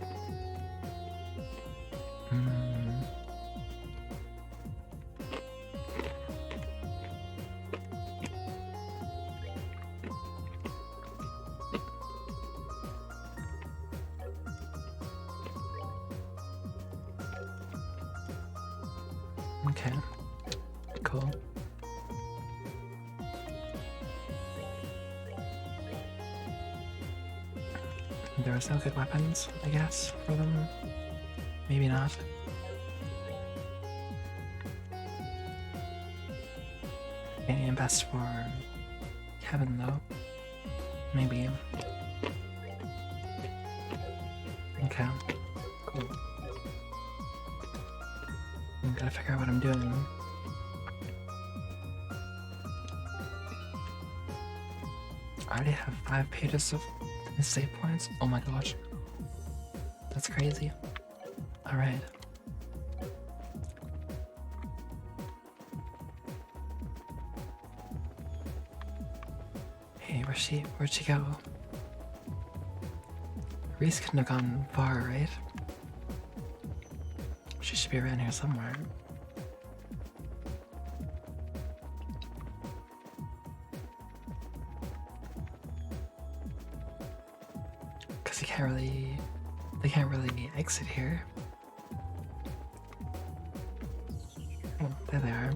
Okay, cool. There was no good weapons, I guess, for them. Maybe not. Maybe best for Kevin, though. Maybe. Okay, cool. I gotta figure out what I'm doing. I already have 5 pages of save points. Oh my gosh. That's crazy. Alright. Hey, where'd she go? Reese couldn't have gone far, right? She should be around here somewhere. Cause they can't really exit here. Oh, there they are.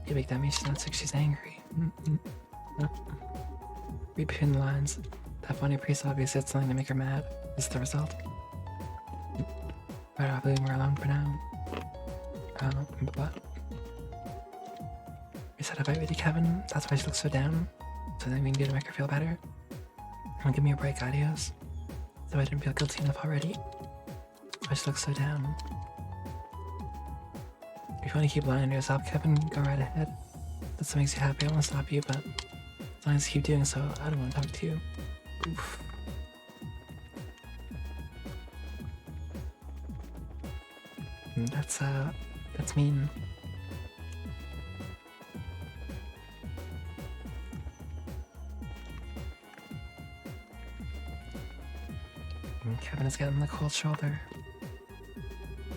You make that mean she looks like she's angry. Read between the lines. That funny priest obviously said something to make her mad. This is the result. Right off, leaving her alone for now. What? You said a fight with you, Kevin? That's why she looks so down? Something we can do to make her feel better? Well, give me a break, adios. So I didn't feel guilty enough already. Why she looks so down? If you want to keep lying to yourself, Kevin, go right ahead. If that's what makes you happy, I won't stop you, but as long as you keep doing so, I don't want to talk to you. Oof. That's mean. And Kevin is getting the cold shoulder.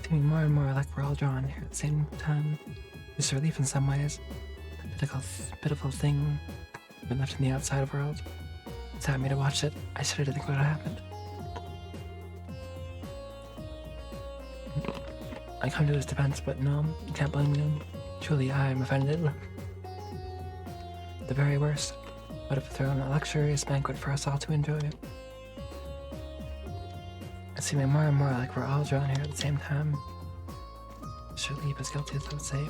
Seeming more and more like we're all drawn here at the same time. Just a relief in some ways. The pitiful thing been left in the outside world. It's had me to watch it. I started to think what happened. I come to his defense, but no, you can't blame me. Truly, I am offended. The very worst. Would have thrown a luxurious banquet for us all to enjoy. It's seeming more and more like we're all drawn here at the same time. Surely as guilty as I would say.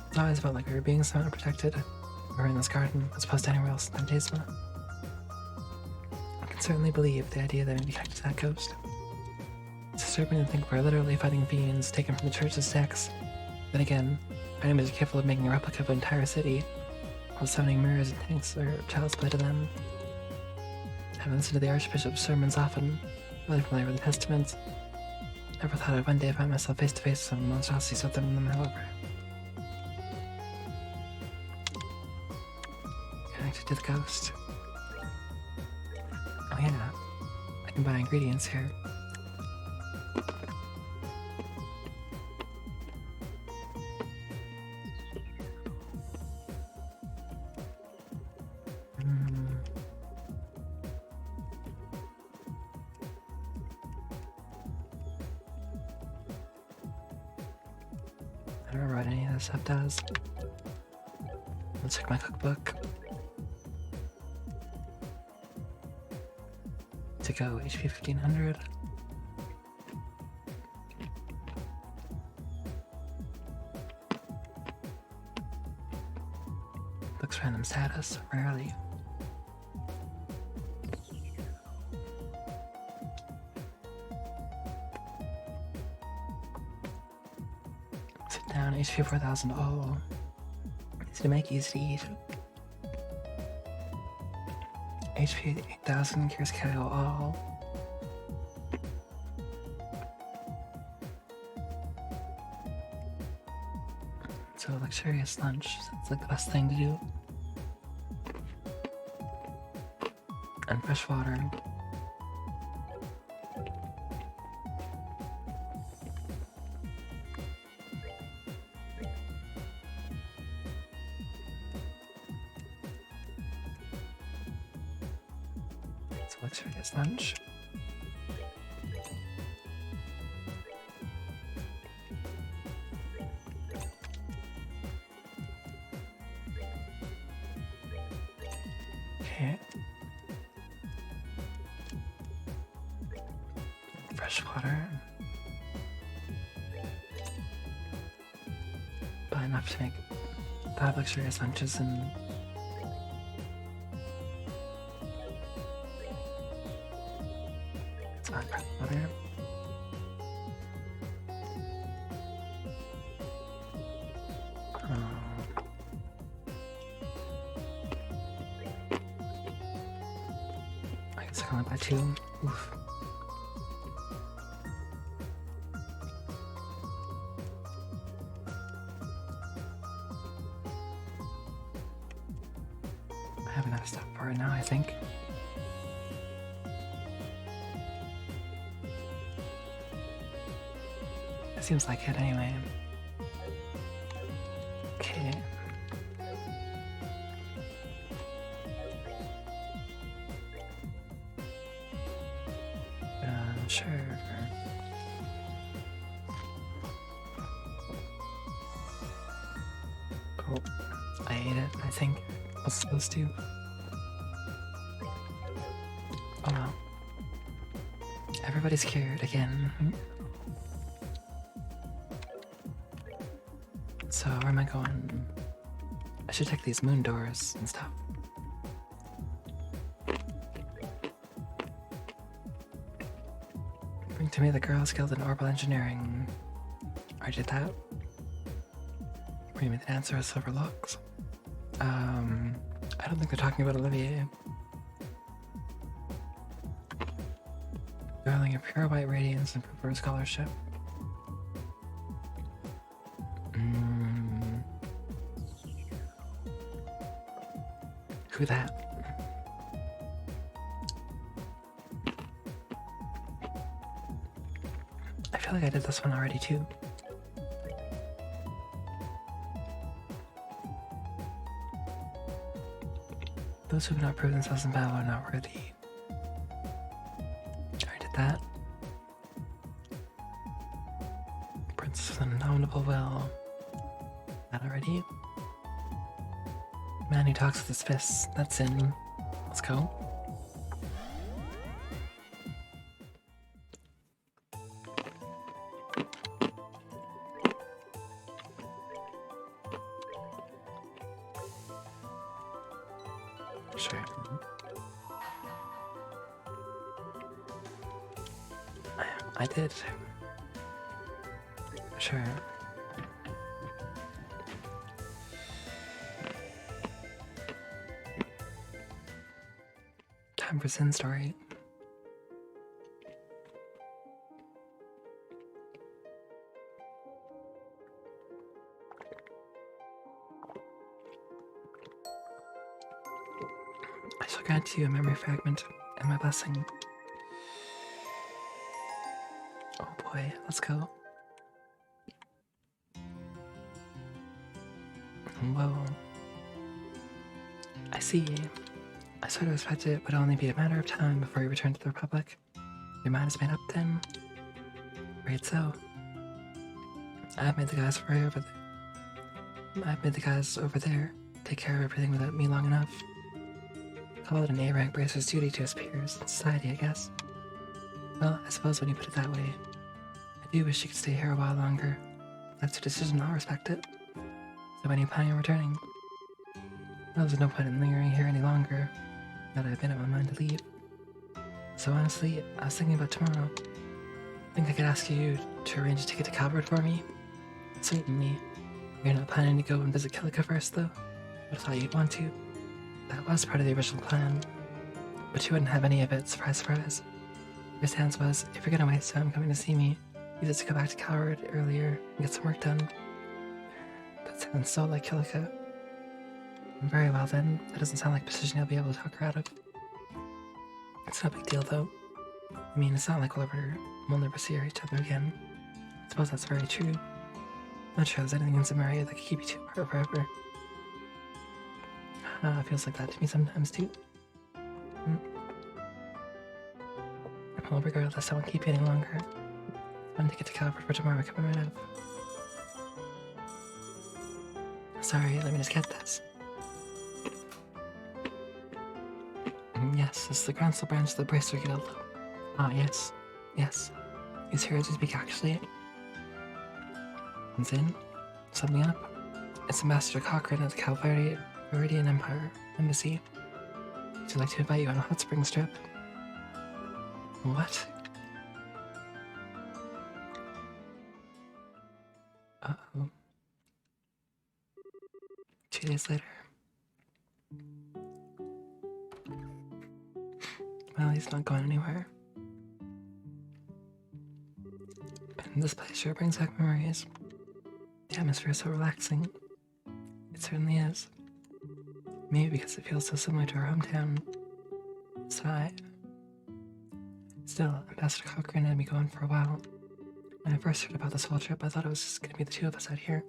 It's always felt like we were being somehow protected. We were in this garden, as opposed to anywhere else in Phantasma. I can certainly believe the idea that we be connected to that ghost. It's disturbing to think we're literally fighting fiends taken from the church's stacks. Then again, our enemies are capable of making a replica of an entire city, while summoning mirrors and tanks or child's play to them. I've listened to the Archbishop's sermons often, really familiar with the Testaments. Never thought I'd one day find myself face to face with some monstrosities with them, however. Connected to the ghost. Oh yeah, I can buy ingredients here. I don't remember what any of this stuff does. Let's check my cookbook. To go HP 1500. Looks random status, rarely. Sit down, HP 4000. Oh, easy to make, easy to eat. HP 8000, cures KO all. So luxurious lunch, that's like the best thing to do. And fresh water. So luxurious lunch. Okay. Fresh water. But enough to make 5 luxurious lunches and it's not fresh water. I guess I can only buy 2. Oof. I have enough stuff for it now, I think. It seems like it anyway. Okay. Sure. Cool. I ate it, I think. I was supposed to. Oh no. Everybody's cured again. So where am I going? I should check these moon doors and stuff. Bring to me the Girls Guild in Orbital Engineering. I did that. Bring me the dancer with silver locks. I don't think they're talking about Olivier. Darling, a pure white radiance and preferred scholarship. Who that? I feel like I did this one already too. Those who have not proved themselves in battle are not worthy. I did that. Princess with an indomitable will. That already. Man who talks with his fists. That's in. Let's go. Sure. I did. Sure. Time for Sin Story. I shall grant you a memory fragment and my blessing. Oh boy, let's go. Whoa. I see. I sort of expected it would only be a matter of time before you return to the Republic. Your mind is made up then? Great so. I have made the guys worry over I've made the guys over there take care of everything without me long enough. Call it an A-rank bracer's duty to his peers in society, I guess. Well, I suppose when you put it that way, I do wish you could stay here a while longer. That's your decision, I'll respect it. So when are you planning on returning? Well, there's no point in lingering here any longer, now that I've made up my mind to leave. So honestly, I was thinking about tomorrow. I think I could ask you to arrange a ticket to Calvert for me. Certainly. You're not planning to go and visit Kilika first, though? But I thought you'd want to. That was part of the original plan. But you wouldn't have any of it, surprise, surprise. Your stance was, if you're gonna waste time coming to see me, you just go back to Calvert earlier and get some work done. That sounds so like Kilika. Very well then, that doesn't sound like a position you'll be able to talk her out of. It's no big deal though. I mean, it's not like we'll never see each other again. I suppose that's very true. Not sure there's anything in Samaria that could keep you two apart forever. It feels like that to me sometimes too. Well, regardless, I won't keep you any longer. I'm to get to Calvert for tomorrow coming right up. Sorry, let me just get this. Yes, this is the Groundsel branch of the Bracer Guild. Ah, yes. Yes. He's here to speak, actually. Comes in. Something up. It's Ambassador Cochrane at the Calvarian Empire Embassy. Would you like to invite you on a hot springs trip? What? Uh-oh. 2 days later. Well, he's not going anywhere. And this place sure brings back memories. The atmosphere is so relaxing. It certainly is. Maybe because it feels so similar to our hometown. Sigh. Still, Ambassador Cochrane had me going for a while. When I first heard about this whole trip, I thought it was just gonna be the two of us out here.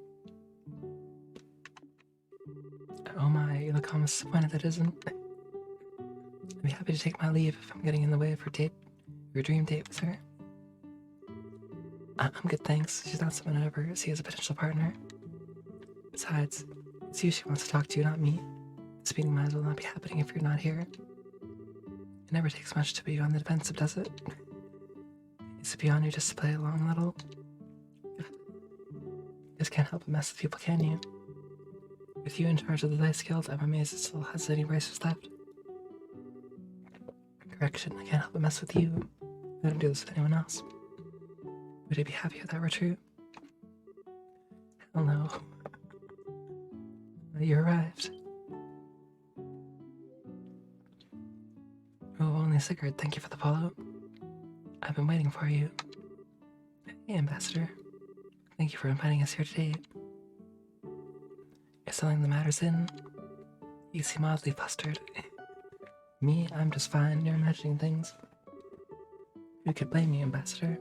Oh my, you look almost disappointed that isn't. I'd be happy to take my leave if I'm getting in the way of your dream date with her. I'm good, thanks. She's not someone I'd ever see as a potential partner. Besides, it's you she wants to talk to, not me. This meeting might as well not be happening if you're not here. It never takes much to be on the defensive, does it? Is it beyond you just to play along a little? You just can't help but mess with people, can you? With you in charge of the Dice Guild, I'm amazed it still has any bracers left. Correction, I can't help but mess with you. I don't do this with anyone else. Would you be happy if that were true? Hell no. You arrived. Oh, only a cigarette. Thank you for the follow. I've been waiting for you. Hey, Ambassador. Thank you for inviting us here today. Is something the matter's in? You seem oddly flustered. Me? I'm just fine. You're imagining things. Who could blame you, Ambassador?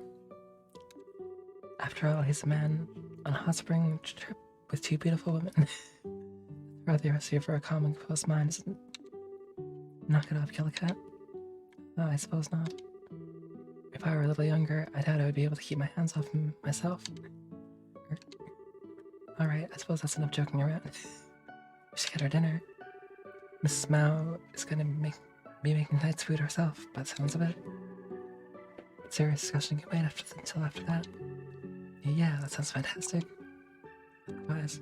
After all, he's a man on a hot spring trip with two beautiful women. Throughout the rest of you for a calm, composed mind, isn't knock it off, Kilika. Oh, I suppose not. If I were a little younger, I doubt I would be able to keep my hands off him myself. Alright, I suppose that's enough joking around. We should get our dinner. Mrs. Mao is gonna be making tonight's food herself, by the sounds of it. Serious discussion can wait until after that. Yeah, that sounds fantastic. Otherwise.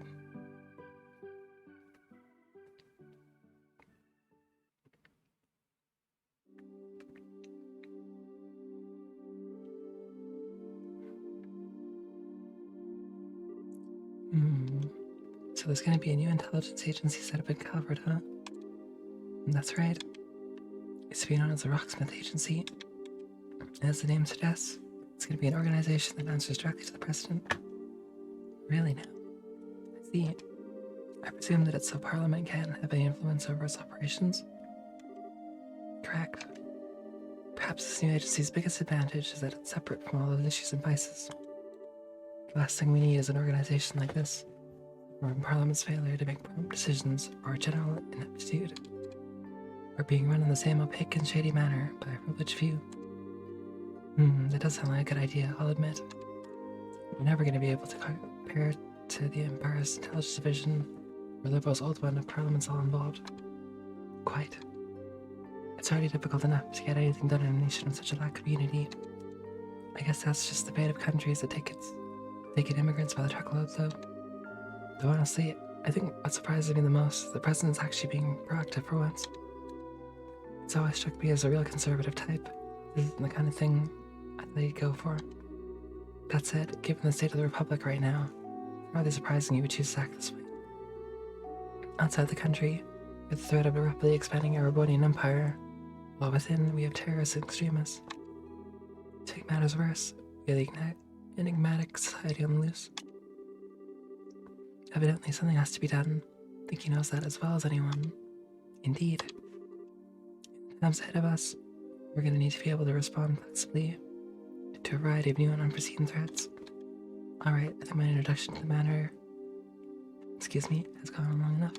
So there's gonna be a new intelligence agency set up in Calvert, huh? That's right. It's to be known as the Rocksmith Agency. As the name suggests, it's gonna be an organization that answers directly to the president. Really now? I see. I presume that it's so Parliament can't have any influence over its operations? Correct. Perhaps this new agency's biggest advantage is that it's separate from all those issues and vices. The last thing we need is an organization like this, or Parliament's failure to make prompt decisions, or general ineptitude, or being run in the same opaque and shady manner by a privileged few. That does sound like a good idea, I'll admit. We're never going to be able to compare to the Empire's Intelligence Division, where Liberal's Old One of Parliament's all involved. Quite. It's already difficult enough to get anything done in a nation with such a lack of unity. I guess that's just the fate of countries that take in immigrants by the truckload, though. Though honestly, I think what surprises me the most is the president's actually being proactive for once. It's always struck me as a real conservative type. This isn't the kind of thing I thought he'd go for. That said, given the state of the Republic right now, it's rather surprising you would choose to act this way. Outside the country, with the threat of a rapidly expanding Erebonian Empire, while within we have terrorists and extremists. To make matters worse, we have the enigmatic society on the loose. Evidently something has to be done. I think he knows that as well as anyone. Indeed. In the times ahead of us, we're going to need to be able to respond flexibly to a variety of new and unforeseen threats. Alright, I think my introduction to the matter, has gone on long enough.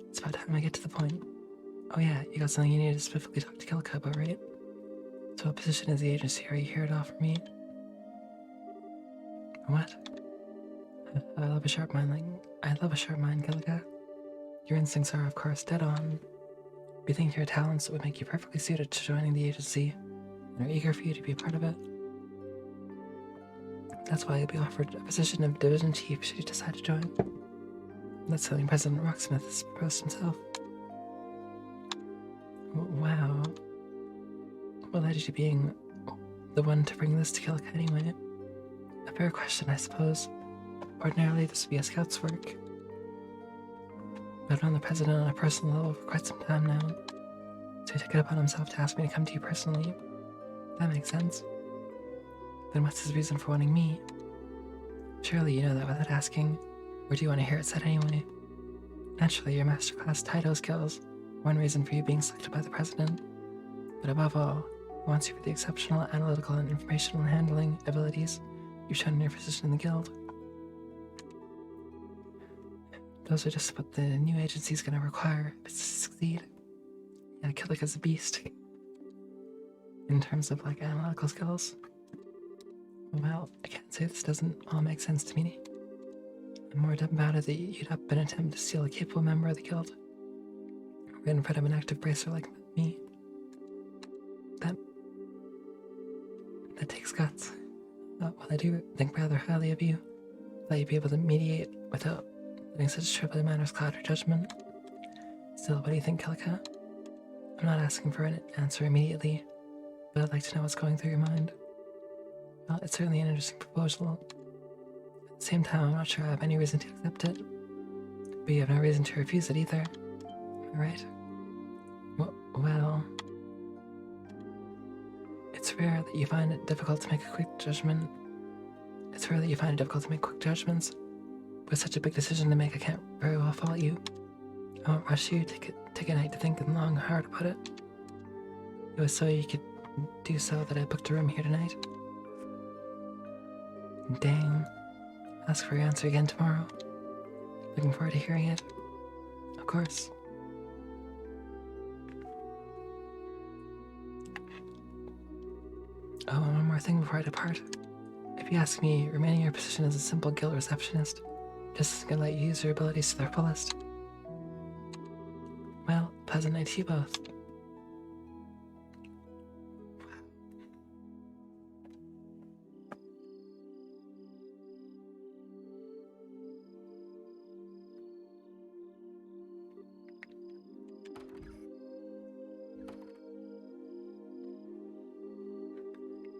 It's about time I get to the point. Oh yeah, you got something you need to specifically talk to Kilka about, right? So what position is the agency are you here to offer me? What? I love a sharp mind, Kilka. Your instincts are, of course, dead on. We think your talents would make you perfectly suited to joining the agency, and are eager for you to be a part of it. That's why you'll be offered a position of Division Chief should you decide to join. That's something President Rocksmith has proposed himself. Wow. What led you to being the one to bring this to Kilka anyway? A fair question, I suppose. Ordinarily, this would be a scout's work. But I've known the president on a personal level for quite some time now, so he took it upon himself to ask me to come to you personally. That makes sense. Then what's his reason for wanting me? Surely you know that without asking, or do you want to hear it said anyway? Naturally, your masterclass Taito skills, one reason for you being selected by the president. But above all, he wants you for the exceptional analytical and informational handling abilities you've shown in your position in the guild. Those are just what the new agency's gonna require if it's to succeed. Yeah, Kilika's a beast. In terms of, like, analytical skills. Well, I can't say this doesn't all make sense to me. I'm more dumbfounded that you'd up an attempt to steal a capable member of the guild. Right in front of an active bracer like me. That takes guts. Well, I do think rather highly of you. That you'd be able to mediate without letting such trivial matters cloud your judgment. Still, what do you think, Kilika? I'm not asking for an answer immediately, but I'd like to know what's going through your mind. Well, it's certainly an interesting proposal. At the same time, I'm not sure I have any reason to accept it. But you have no reason to refuse it either. Am I right? Well... It's rare that you find it difficult to make a quick judgment. It's rare that you find it difficult to make quick judgments. With such a big decision to make, I can't very well fault you. I won't rush you. Take a night to think and long, hard about it. It was so you could do so that I booked a room here tonight. Dang. Ask for your answer again tomorrow. Looking forward to hearing it. Of course. Oh, and one more thing before I depart. If you ask me, remaining in your position as a simple guild receptionist just isn't gonna let you use your abilities to their fullest. Well, pleasant night to you both.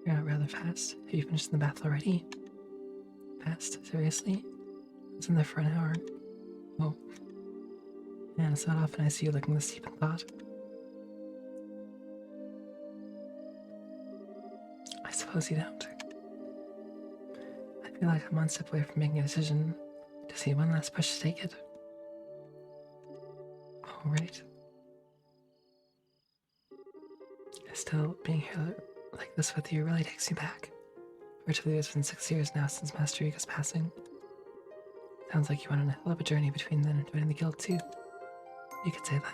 You're out rather fast. Have you finished the bath already? Fast? Seriously? I was in there for an hour. Oh. Man, it's not often I see you looking this deep in thought. I suppose you don't. I feel like I'm one step away from making a decision. To see one last push to take it. Oh, right. Still, being here like this with you really takes me back. Virtually, it's been 6 years now since Master Yuga's passing. Sounds like you went on a hell of a journey between then and joining the guild too. You could say that.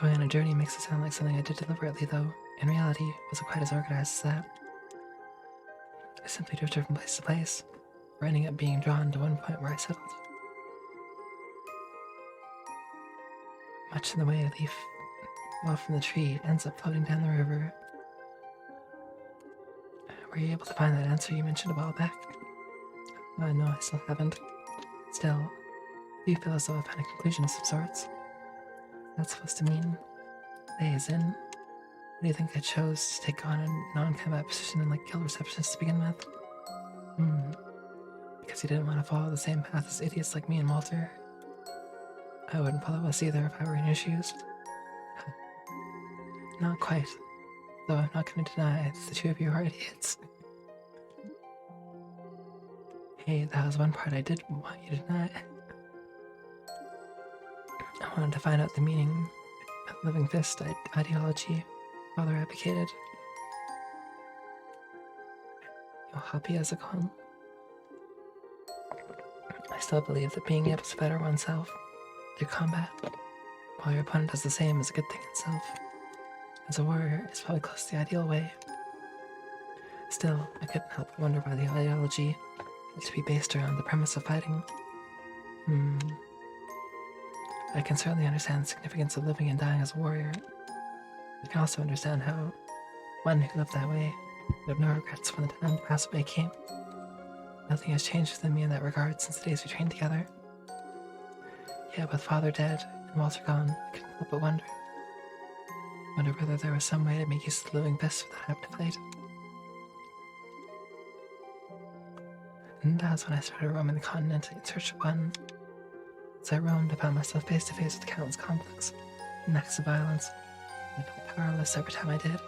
Going on a journey makes it sound like something I did deliberately, though. In reality, it wasn't quite as organized as that. I simply drifted from place to place, or ending up being drawn to one point where I settled. Much in the way a leaf off from the tree ends up floating down the river. Were you able to find that answer you mentioned a while back? No, I still haven't. Still, do you feel as though I found a conclusion of some sorts? That's supposed to mean days in. What do you think I chose to take on a non-combat position in like guild receptionist to begin with? Because you didn't want to follow the same path as idiots like me and Walter. I wouldn't follow us either if I were in your shoes. Not quite. Though I'm not going to deny it's the two of you are idiots. Hey, that was one part I did want you to deny. I wanted to find out the meaning of Living Fist ideology Father advocated. You'll happy as a con. I still believe that being able to better oneself through combat, while your opponent does the same, is a good thing itself. As a warrior, it's probably close to the ideal way. Still, I couldn't help but wonder why the ideology had to be based around the premise of fighting. I can certainly understand the significance of living and dying as a warrior. I can also understand how one who lived that way would have no regrets when the time to pass away came. Nothing has changed within me in that regard since the days we trained together. Yet with Father dead and Walter gone, I couldn't help but wonder whether there was some way to make use of the Living Fist without having to fight. And that was when I started roaming the continent in search of one. As I roamed, I found myself face to face with countless conflicts and acts of violence. I felt powerless every time I did.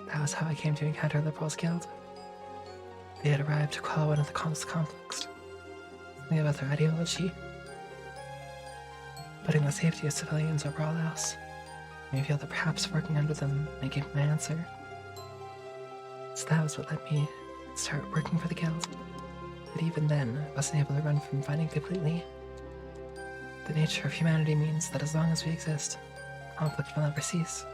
That was how I came to encounter Liberal's Guild. They had arrived to quell one of the countless conflicts. Something about their ideology. Putting the safety of civilians over all else. Made me feel that perhaps working under them might give my answer. So that was what led me to start working for the Guild. But even then, I wasn't able to run from fighting completely. The nature of humanity means that as long as we exist, conflict will never cease.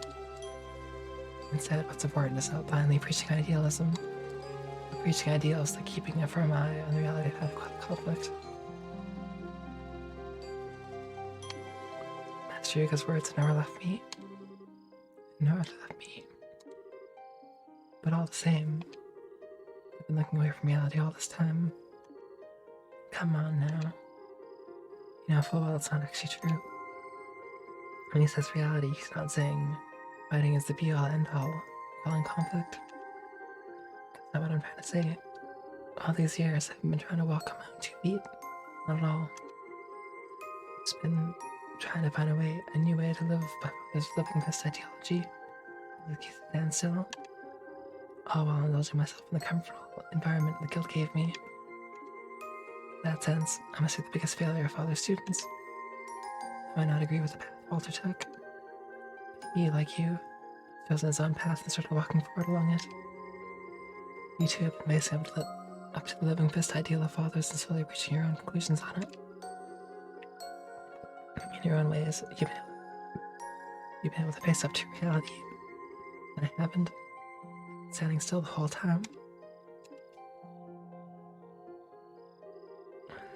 Instead, what's important is not blindly preaching idealism, but preaching ideals like keeping a firm eye on the reality of conflict. That's true because words never left me. Never left me. But all the same, I've been looking away from reality all this time. Come on now. You know full well it's not actually true. When he says reality, he's not saying fighting is the be-all, end-all, quelling conflict. That's not what I'm trying to say. All these years, I've been trying to walk on my own 2 feet. Not at all. It's been trying to find a new way to live by this Living Fist ideology. To keep it stand still. All while indulging myself in the comfortable environment the Guild gave me. In that sense, I must be the biggest failure of Father's students. I might not agree with the path Walter took. He, like you, chose his own path and started walking forward along it. You two have been basing up to the Living Fist ideal of Father's and slowly reaching your own conclusions on it. In your own ways, you've been able to face up to reality. And I haven't. Standing still the whole time.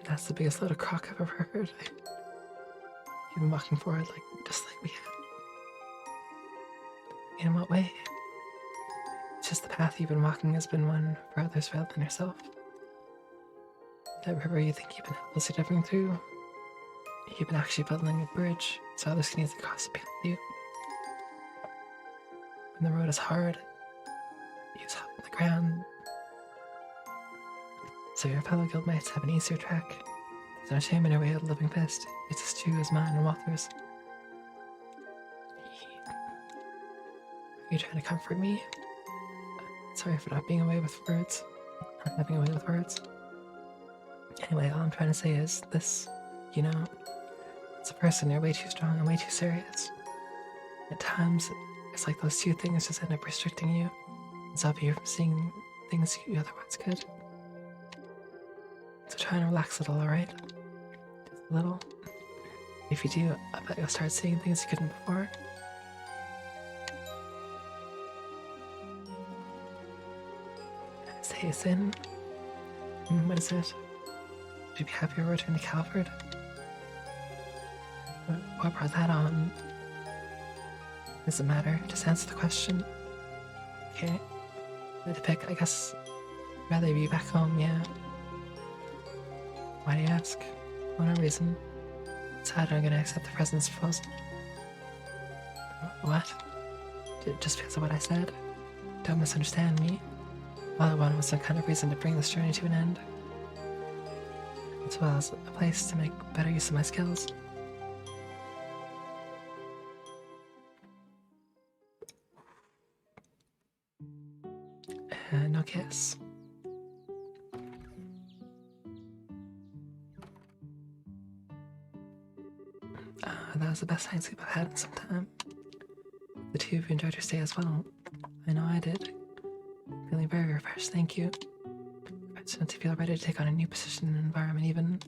That's the biggest load of crock I've ever heard. You've been walking forward just like we have. In what way? It's just the path you've been walking has been one for others rather than yourself. That river you think you've been helplessly driving through, you've been actually building a bridge so others can easily cross behind you. When the road is hard, you hop on the ground, so your fellow guildmates have an easier track. There's no shame in your way of the Living Fist. It's as true as mine and Walter's. Are you trying to comfort me? Sorry for not being away with words. Not having a way with words. Anyway, all I'm trying to say is this, as a person, you're way too strong and way too serious. At times, it's like those two things just end up restricting you and stopping you from seeing things you otherwise could. So try and relax a little, alright? Just a little. If you do, I bet you'll start seeing things you couldn't before. Stay in. What is it? Would you be happier returning to Calvert? What brought that on? Doesn't matter. Just answer the question. Okay. If I had to pick, I guess I'd rather be back home, yeah. Why do you ask? For no reason. Decided I'm gonna accept the president's proposal. What? Just because of what I said? Don't misunderstand me. All I wanted was some kind of reason to bring this journey to an end. As well as a place to make better use of my skills. No kiss. That was the best night sleep I've had in some time. The two of you enjoyed your stay as well. I know I did. Feeling very refreshed, thank you. Refreshed to feel ready to take on a new position and environment, even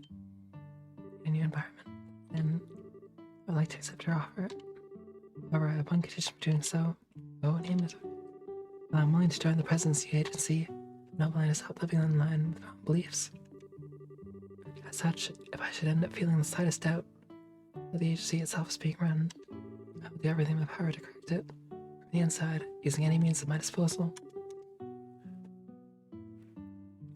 a new environment. And I would like to accept your offer. However, I have one condition for doing so. Oh, name it. While I'm willing to join the presidency agency, I'm not willing to stop living in line with my own beliefs. As such, if I should end up feeling the slightest doubt that the agency itself is being run, I will do everything in my power to correct it from the inside, using any means at my disposal.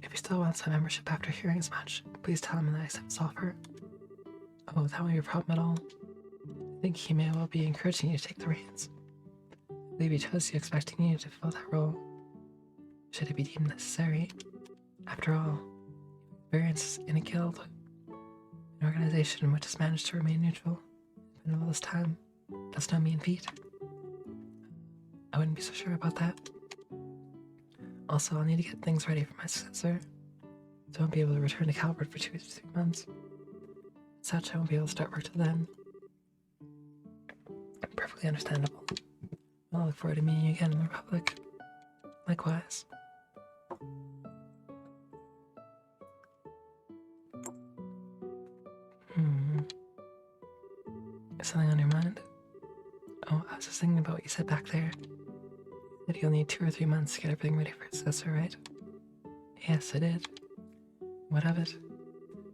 If he still wants my membership after hearing as much, please tell him that I accept his offer. Oh, that won't be a problem at all. I think he may well be encouraging you to take the reins. I believe he chose you expecting you to fill that role, should it be deemed necessary. After all, experience in a guild, an organization which has managed to remain neutral in all this time, does no mean feat. I wouldn't be so sure about that. Also, I'll need to get things ready for my successor, so I won't be able to return to Calvert for 2 to 3 months. As such, I won't be able to start work till then. Perfectly understandable. I'll look forward to meeting you again in the Republic. Likewise. Is something on your mind? Oh, I was just thinking about what you said back there. That you'll need 2 or 3 months to get everything ready for a successor, right? Yes, I did. What of it?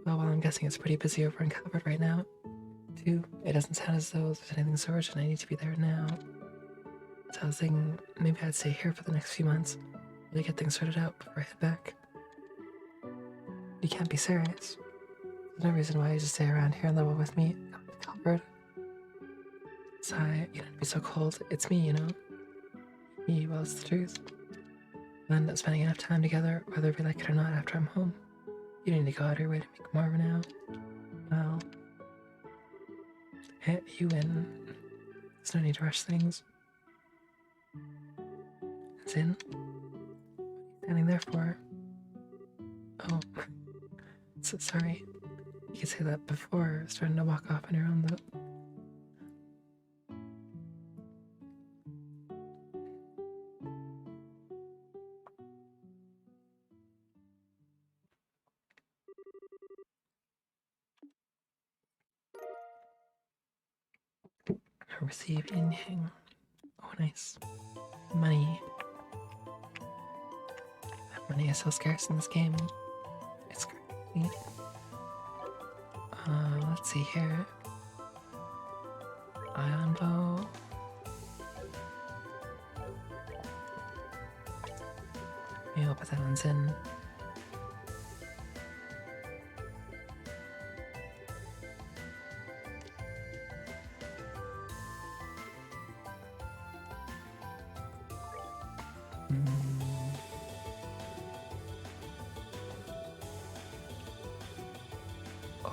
Well, I'm guessing it's pretty busy over in Calvert right now. Too, it doesn't sound as though there's anything so urgent I need to be there now. So I was thinking maybe I'd stay here for the next few months, really get things sorted out before I head back. You can't be serious. There's no reason why you just stay around here and level with me, Calvert. Sigh, you don't be so cold. It's me, you know. Me, well, it's the truth. We'll end up spending enough time together, whether we like it or not, after I'm home. You don't need to go out of your way to make more of it now. Well, hit you in. There's no need to rush things. It's in. What are you standing there for? Oh, so sorry. You could say that before starting to walk off on your own, though. Receive in-hang. Oh, nice. Money. Money is so scarce in this game. It's crazy. Let's see here. Ion bow. Maybe I'll put that on Zen.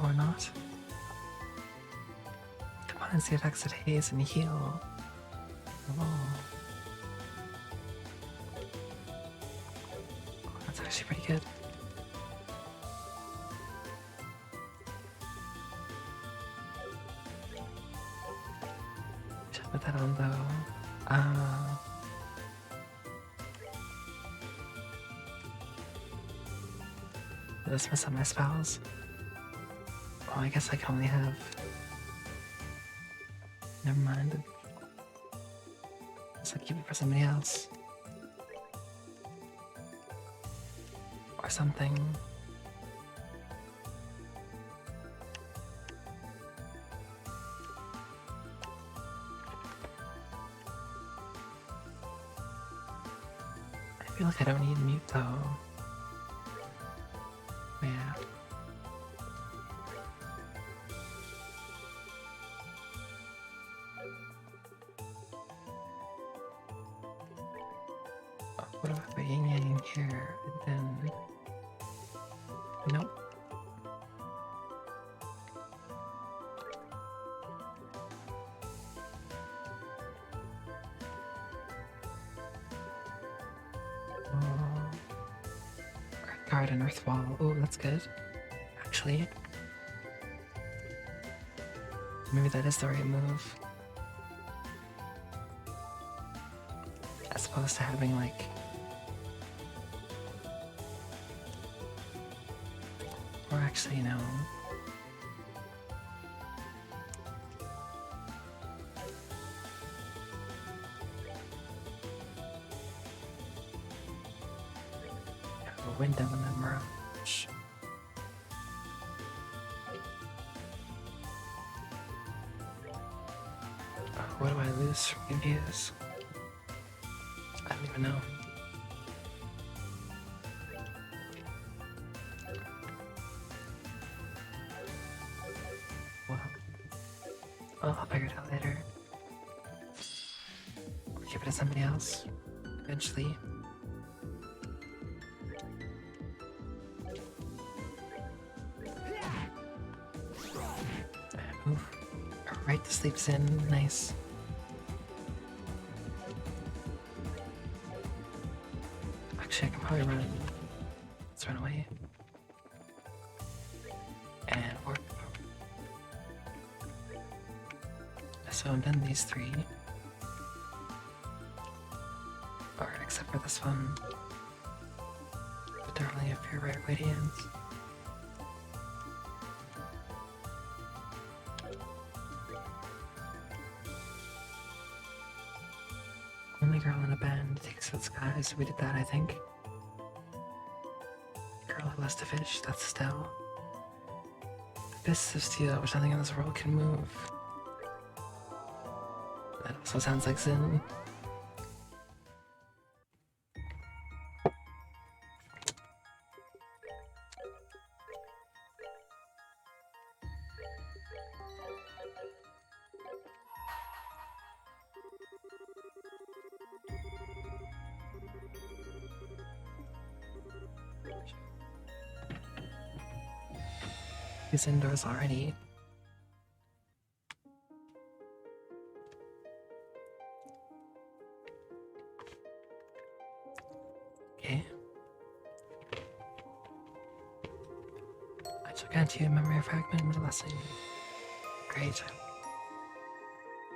Or not. Combines the effects of haze and heal. Oh, that's actually pretty good. Should put that on though. Let's mess up my spells. Oh, I guess I can only have... Never mind. Guess I'll keep it for somebody else. Or something. I feel like I don't need mute though. Yeah. Oh, what about yin yang here? And then. Nope. Oh. Earth Guard and Earth Wall. Oh, that's good. Actually. Maybe that is the right move. As opposed to having like. Or actually, no. Wyndham and then Mirage. What do I lose from Confuse? I don't even know. Well, I'll figure it out later. Or give it to somebody else. Eventually. Oof. Right to sleeps in. Nice. Actually, I can probably run. Let's run away. And warp. So I've done these three. Or except for this one. But they're only a few right radians. Only girl in a band takes to the skies. We did that, I think. Girl who loves to fish, that's Estelle. The fists of steel, which nothing in this world can move. That also sounds like Zin. He's indoors already. Okay. I shall grant you a memory fragment with a blessing. Great.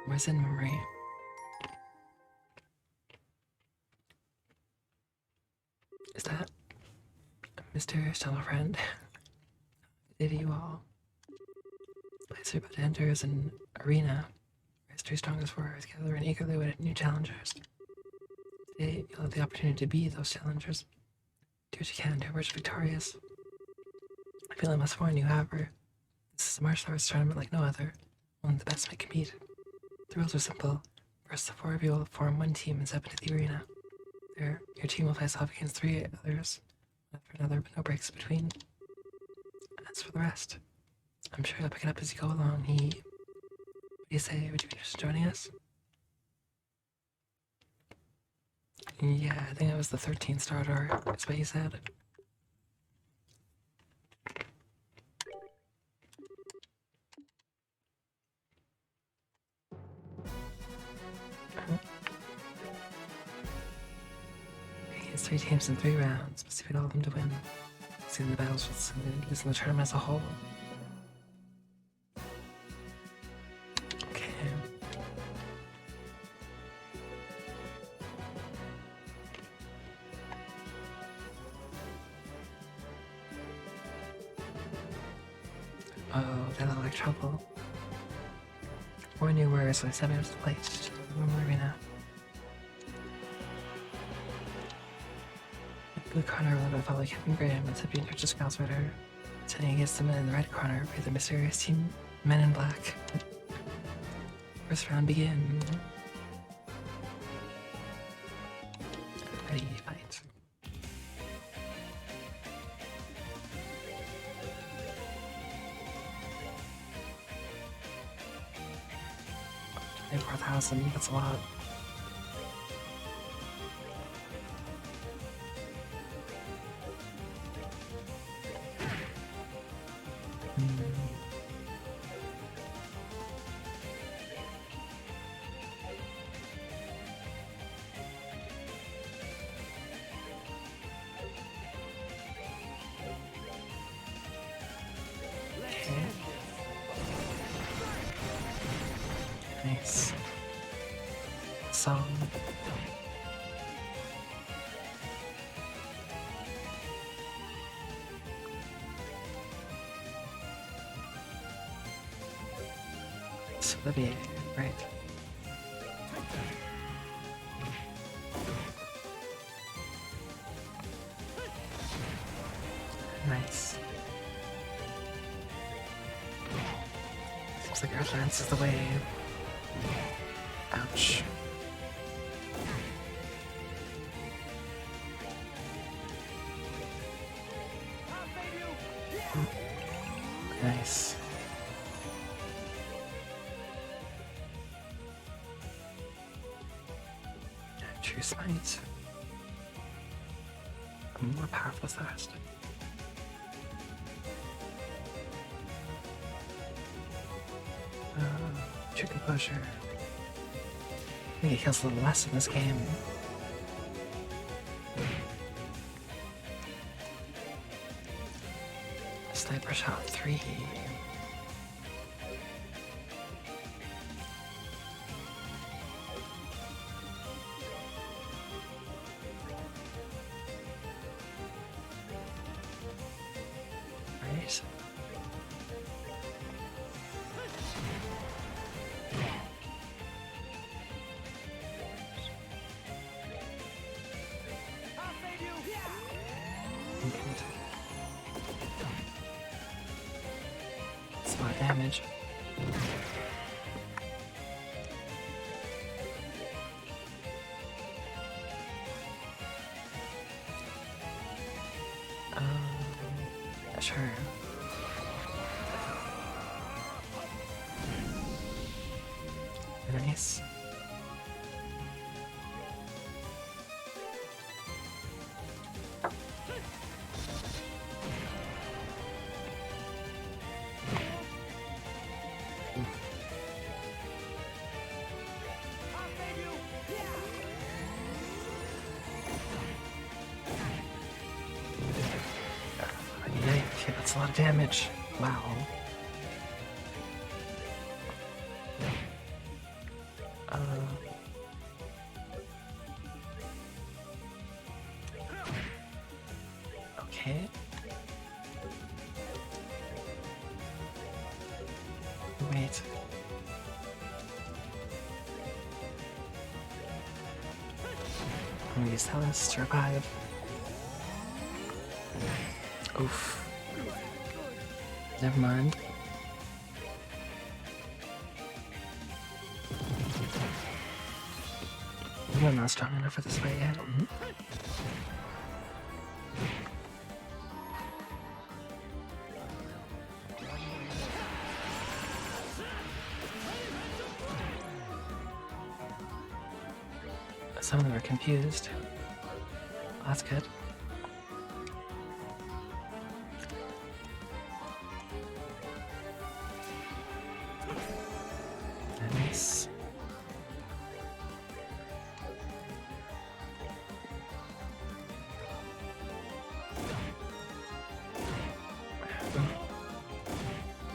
Where's in memory? Is that Mr. Stellar Friend? Did you all? The place we're about to enter is an arena where history's strongest warriors gather and eagerly await new challengers. Today, you'll have the opportunity to be those challengers. Do what you can to emerge victorious. I feel I must warn you, however, this is a martial arts tournament like no other. Only the best may compete. The rules are simple. First, the four of you will form one team and step into the arena. There, your team will face off against three others, one after another, but no breaks between. As for the rest, I'm sure you'll pick it up as you go along. What do you say? Would you be interested in joining us? Yeah, I think it was the 13th starter. That's what you said. It's 3 teams in 3 rounds. Must defeat all of them to win. See the battles with the tournament as a whole. Okay. Oh, that looked like trouble. 4 new words, so 7 minutes late. Where are we now? Blue corner will follow Captain Graham and Tippy and Richard Scout's Rider. Sending against the men in the red corner be the mysterious team Men in Black. First round begin. Ready, fight. Maybe 4,000, that's a lot. Nice. So Obliviate, right. Nice. Seems like Earthlands is the way. Ouch. Nice. True smite. A more powerful thrust. True composure. I think it kills a little less in this game. Sniper shot 3. Right. That's a lot of damage. Sure. Nice. Yike, that's a lot of damage. Wow. Okay. Wait. I'm gonna use Hellas to revive. Oof. Never mind. I'm not strong enough for this fight yet. Some of them are confused. Oh, that's good. Nice.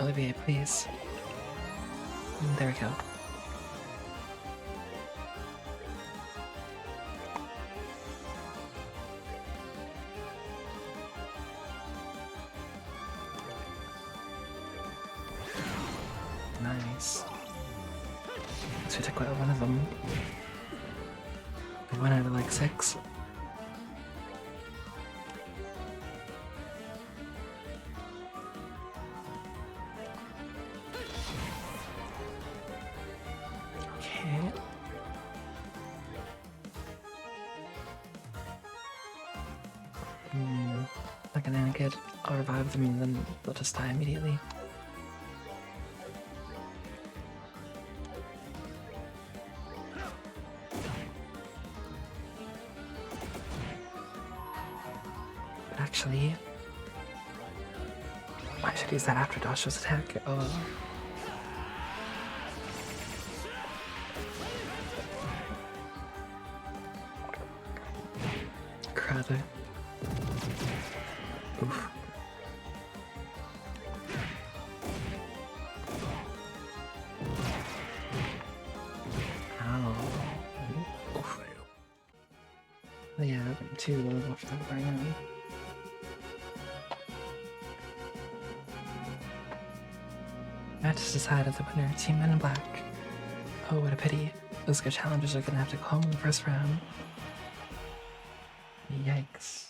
Olivier, please. There we go. Nice. So we took out one of them. We went out of like 6. Okay. Not gonna get. I'll revive them and then they'll just die immediately. actually. I should use that after Dasha's attack. Oh. Crowther. Oof. Ow. Oof. Oh, yeah, I'm too low for that right now. Match is decided the winner, Team Men in Black. Oh, what a pity. Those good challengers are gonna have to go home in the first round. Yikes.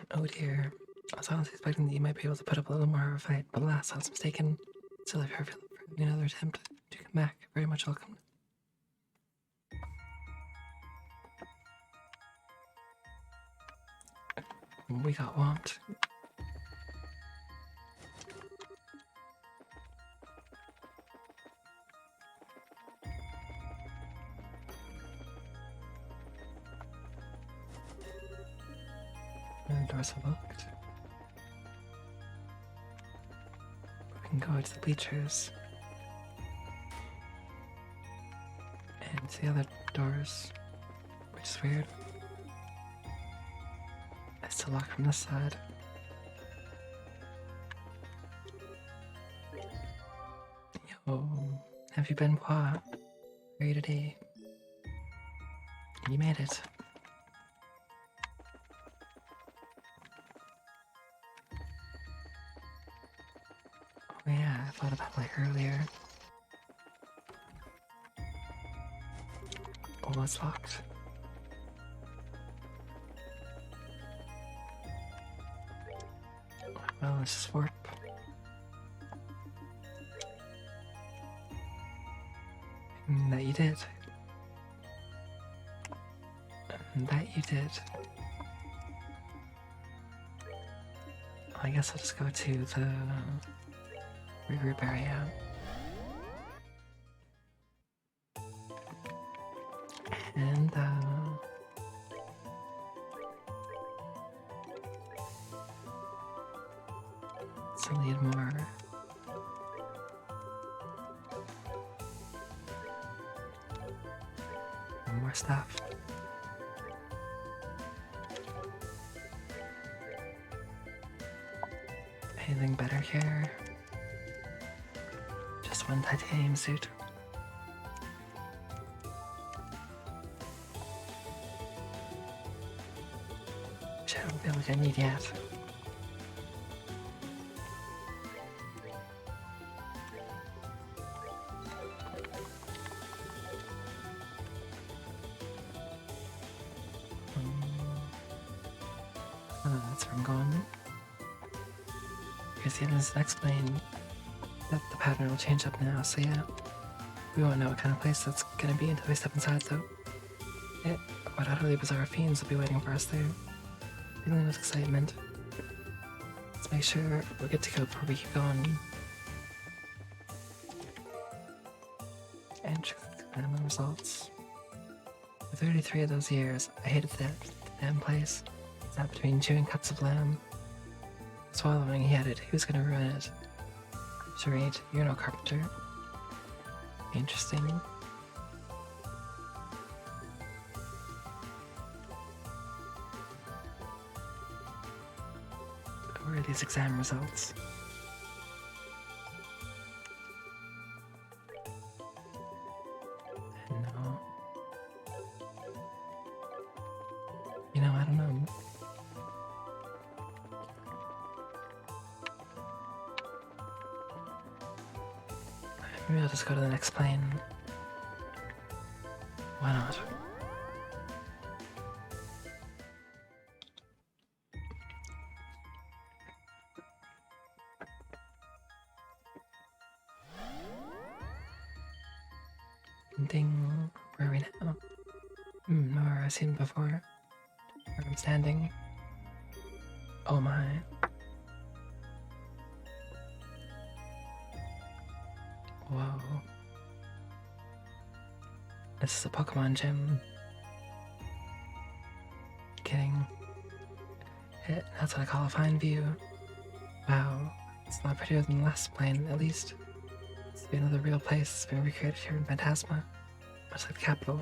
Oh dear. I was honestly expecting that you might be able to put up a little more of a fight, but alas, I was mistaken. Still, if you're having another attempt to come back, very much welcome. We got whomped. And the doors are locked. We can go to the bleachers. And to the other doors, which is weird. It's still locked from this side. Yo, have you been Pois? How are you today? You made it. Oh yeah, I thought about it earlier. Oh, it's locked. Well, let's just warp. And that you did. And that you did. I guess I'll just go to the regroup area. And still need more. More stuff. Anything better here? Just one titanium suit. Which I don't feel like I need yet. Oh, that's where I'm going. Because the others explain that the pattern will change up now, so yeah. We won't know what kind of place that's gonna be until we step inside, though. What utterly bizarre fiends will be waiting for us there. Feeling with excitement. Let's make sure we're good to go before we keep going. And check the results. For 33 of those years, I hated that damn place. Sat between chewing cuts of lamb. Swallowing, he added, who's gonna ruin it? Charade, you're no carpenter. Interesting. Where are these exam results? No. You know, I don't know. Maybe I'll just go to the next plane. Why not? Ding. Where are we now? Nowhere I've seen before. Where I'm standing. Oh my. Whoa. This is a Pokemon gym. That's what I call a fine view. Wow, it's a lot prettier than the last plane, at least. It's be another real place. It's been recreated here in Phantasma. Much like the capital.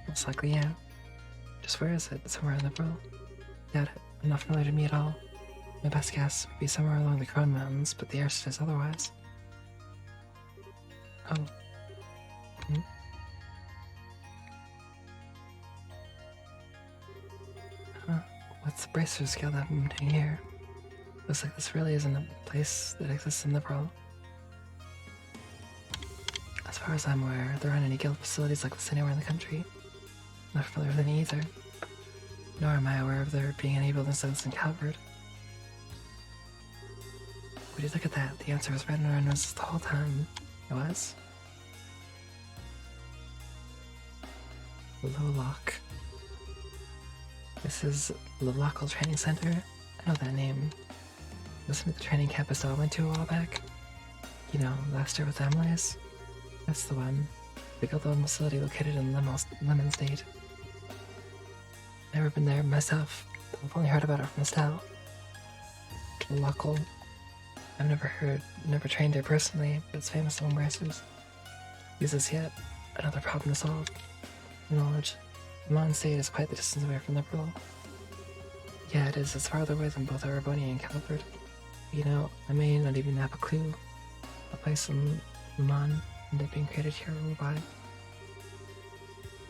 Most likely, yeah. Just where is it? Somewhere in the world? Doubt it. Not familiar to me at all. My best guess would be somewhere along the Crone Mountains, but the air says otherwise. Oh. Hmm? Huh. What's the Bracer Scale that I'm doing here? Looks like this really isn't a place that exists in the world. As far as I'm aware, there aren't any guild facilities like this anywhere in the country. Not familiar with any either. Nor am I aware of there being any buildings like this in Calvert. Would you look at that? The answer was right under our noses the whole time. It was? Loloc. This is Lolocal Training Center? I know that name. Listen to the training campus I went to a while back. You know, last year with Emily's? That's the one. The guild-owned facility located in Lemon State. Never been there myself, but I've only heard about it from Estelle. Local. I've never trained there personally, but it's famous among racers. Uses yet another problem to solve. Knowledge. Lemon State is quite the distance away from Liberal. Yeah, it is. It's farther away than both Araboni and Calvert. You know, I may not even have a clue. A place in Lemon ended up being created here a little while.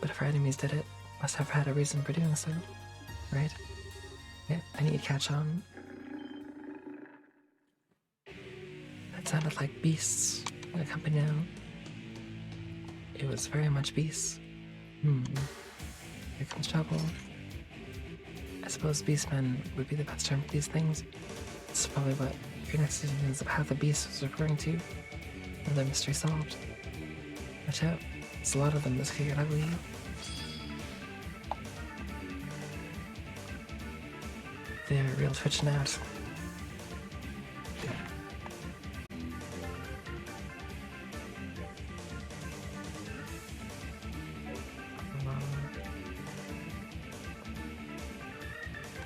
But if our enemies did it, must have had a reason for doing so, right? Yeah, I need to catch on. That sounded like beasts that come down. It was very much beasts. Here comes trouble. I suppose beastmen would be the best term for these things. This is probably what your next decision is of how the beast was referring to. Another mystery solved. Watch out. There's a lot of them. This could get ugly. They're real twitching out.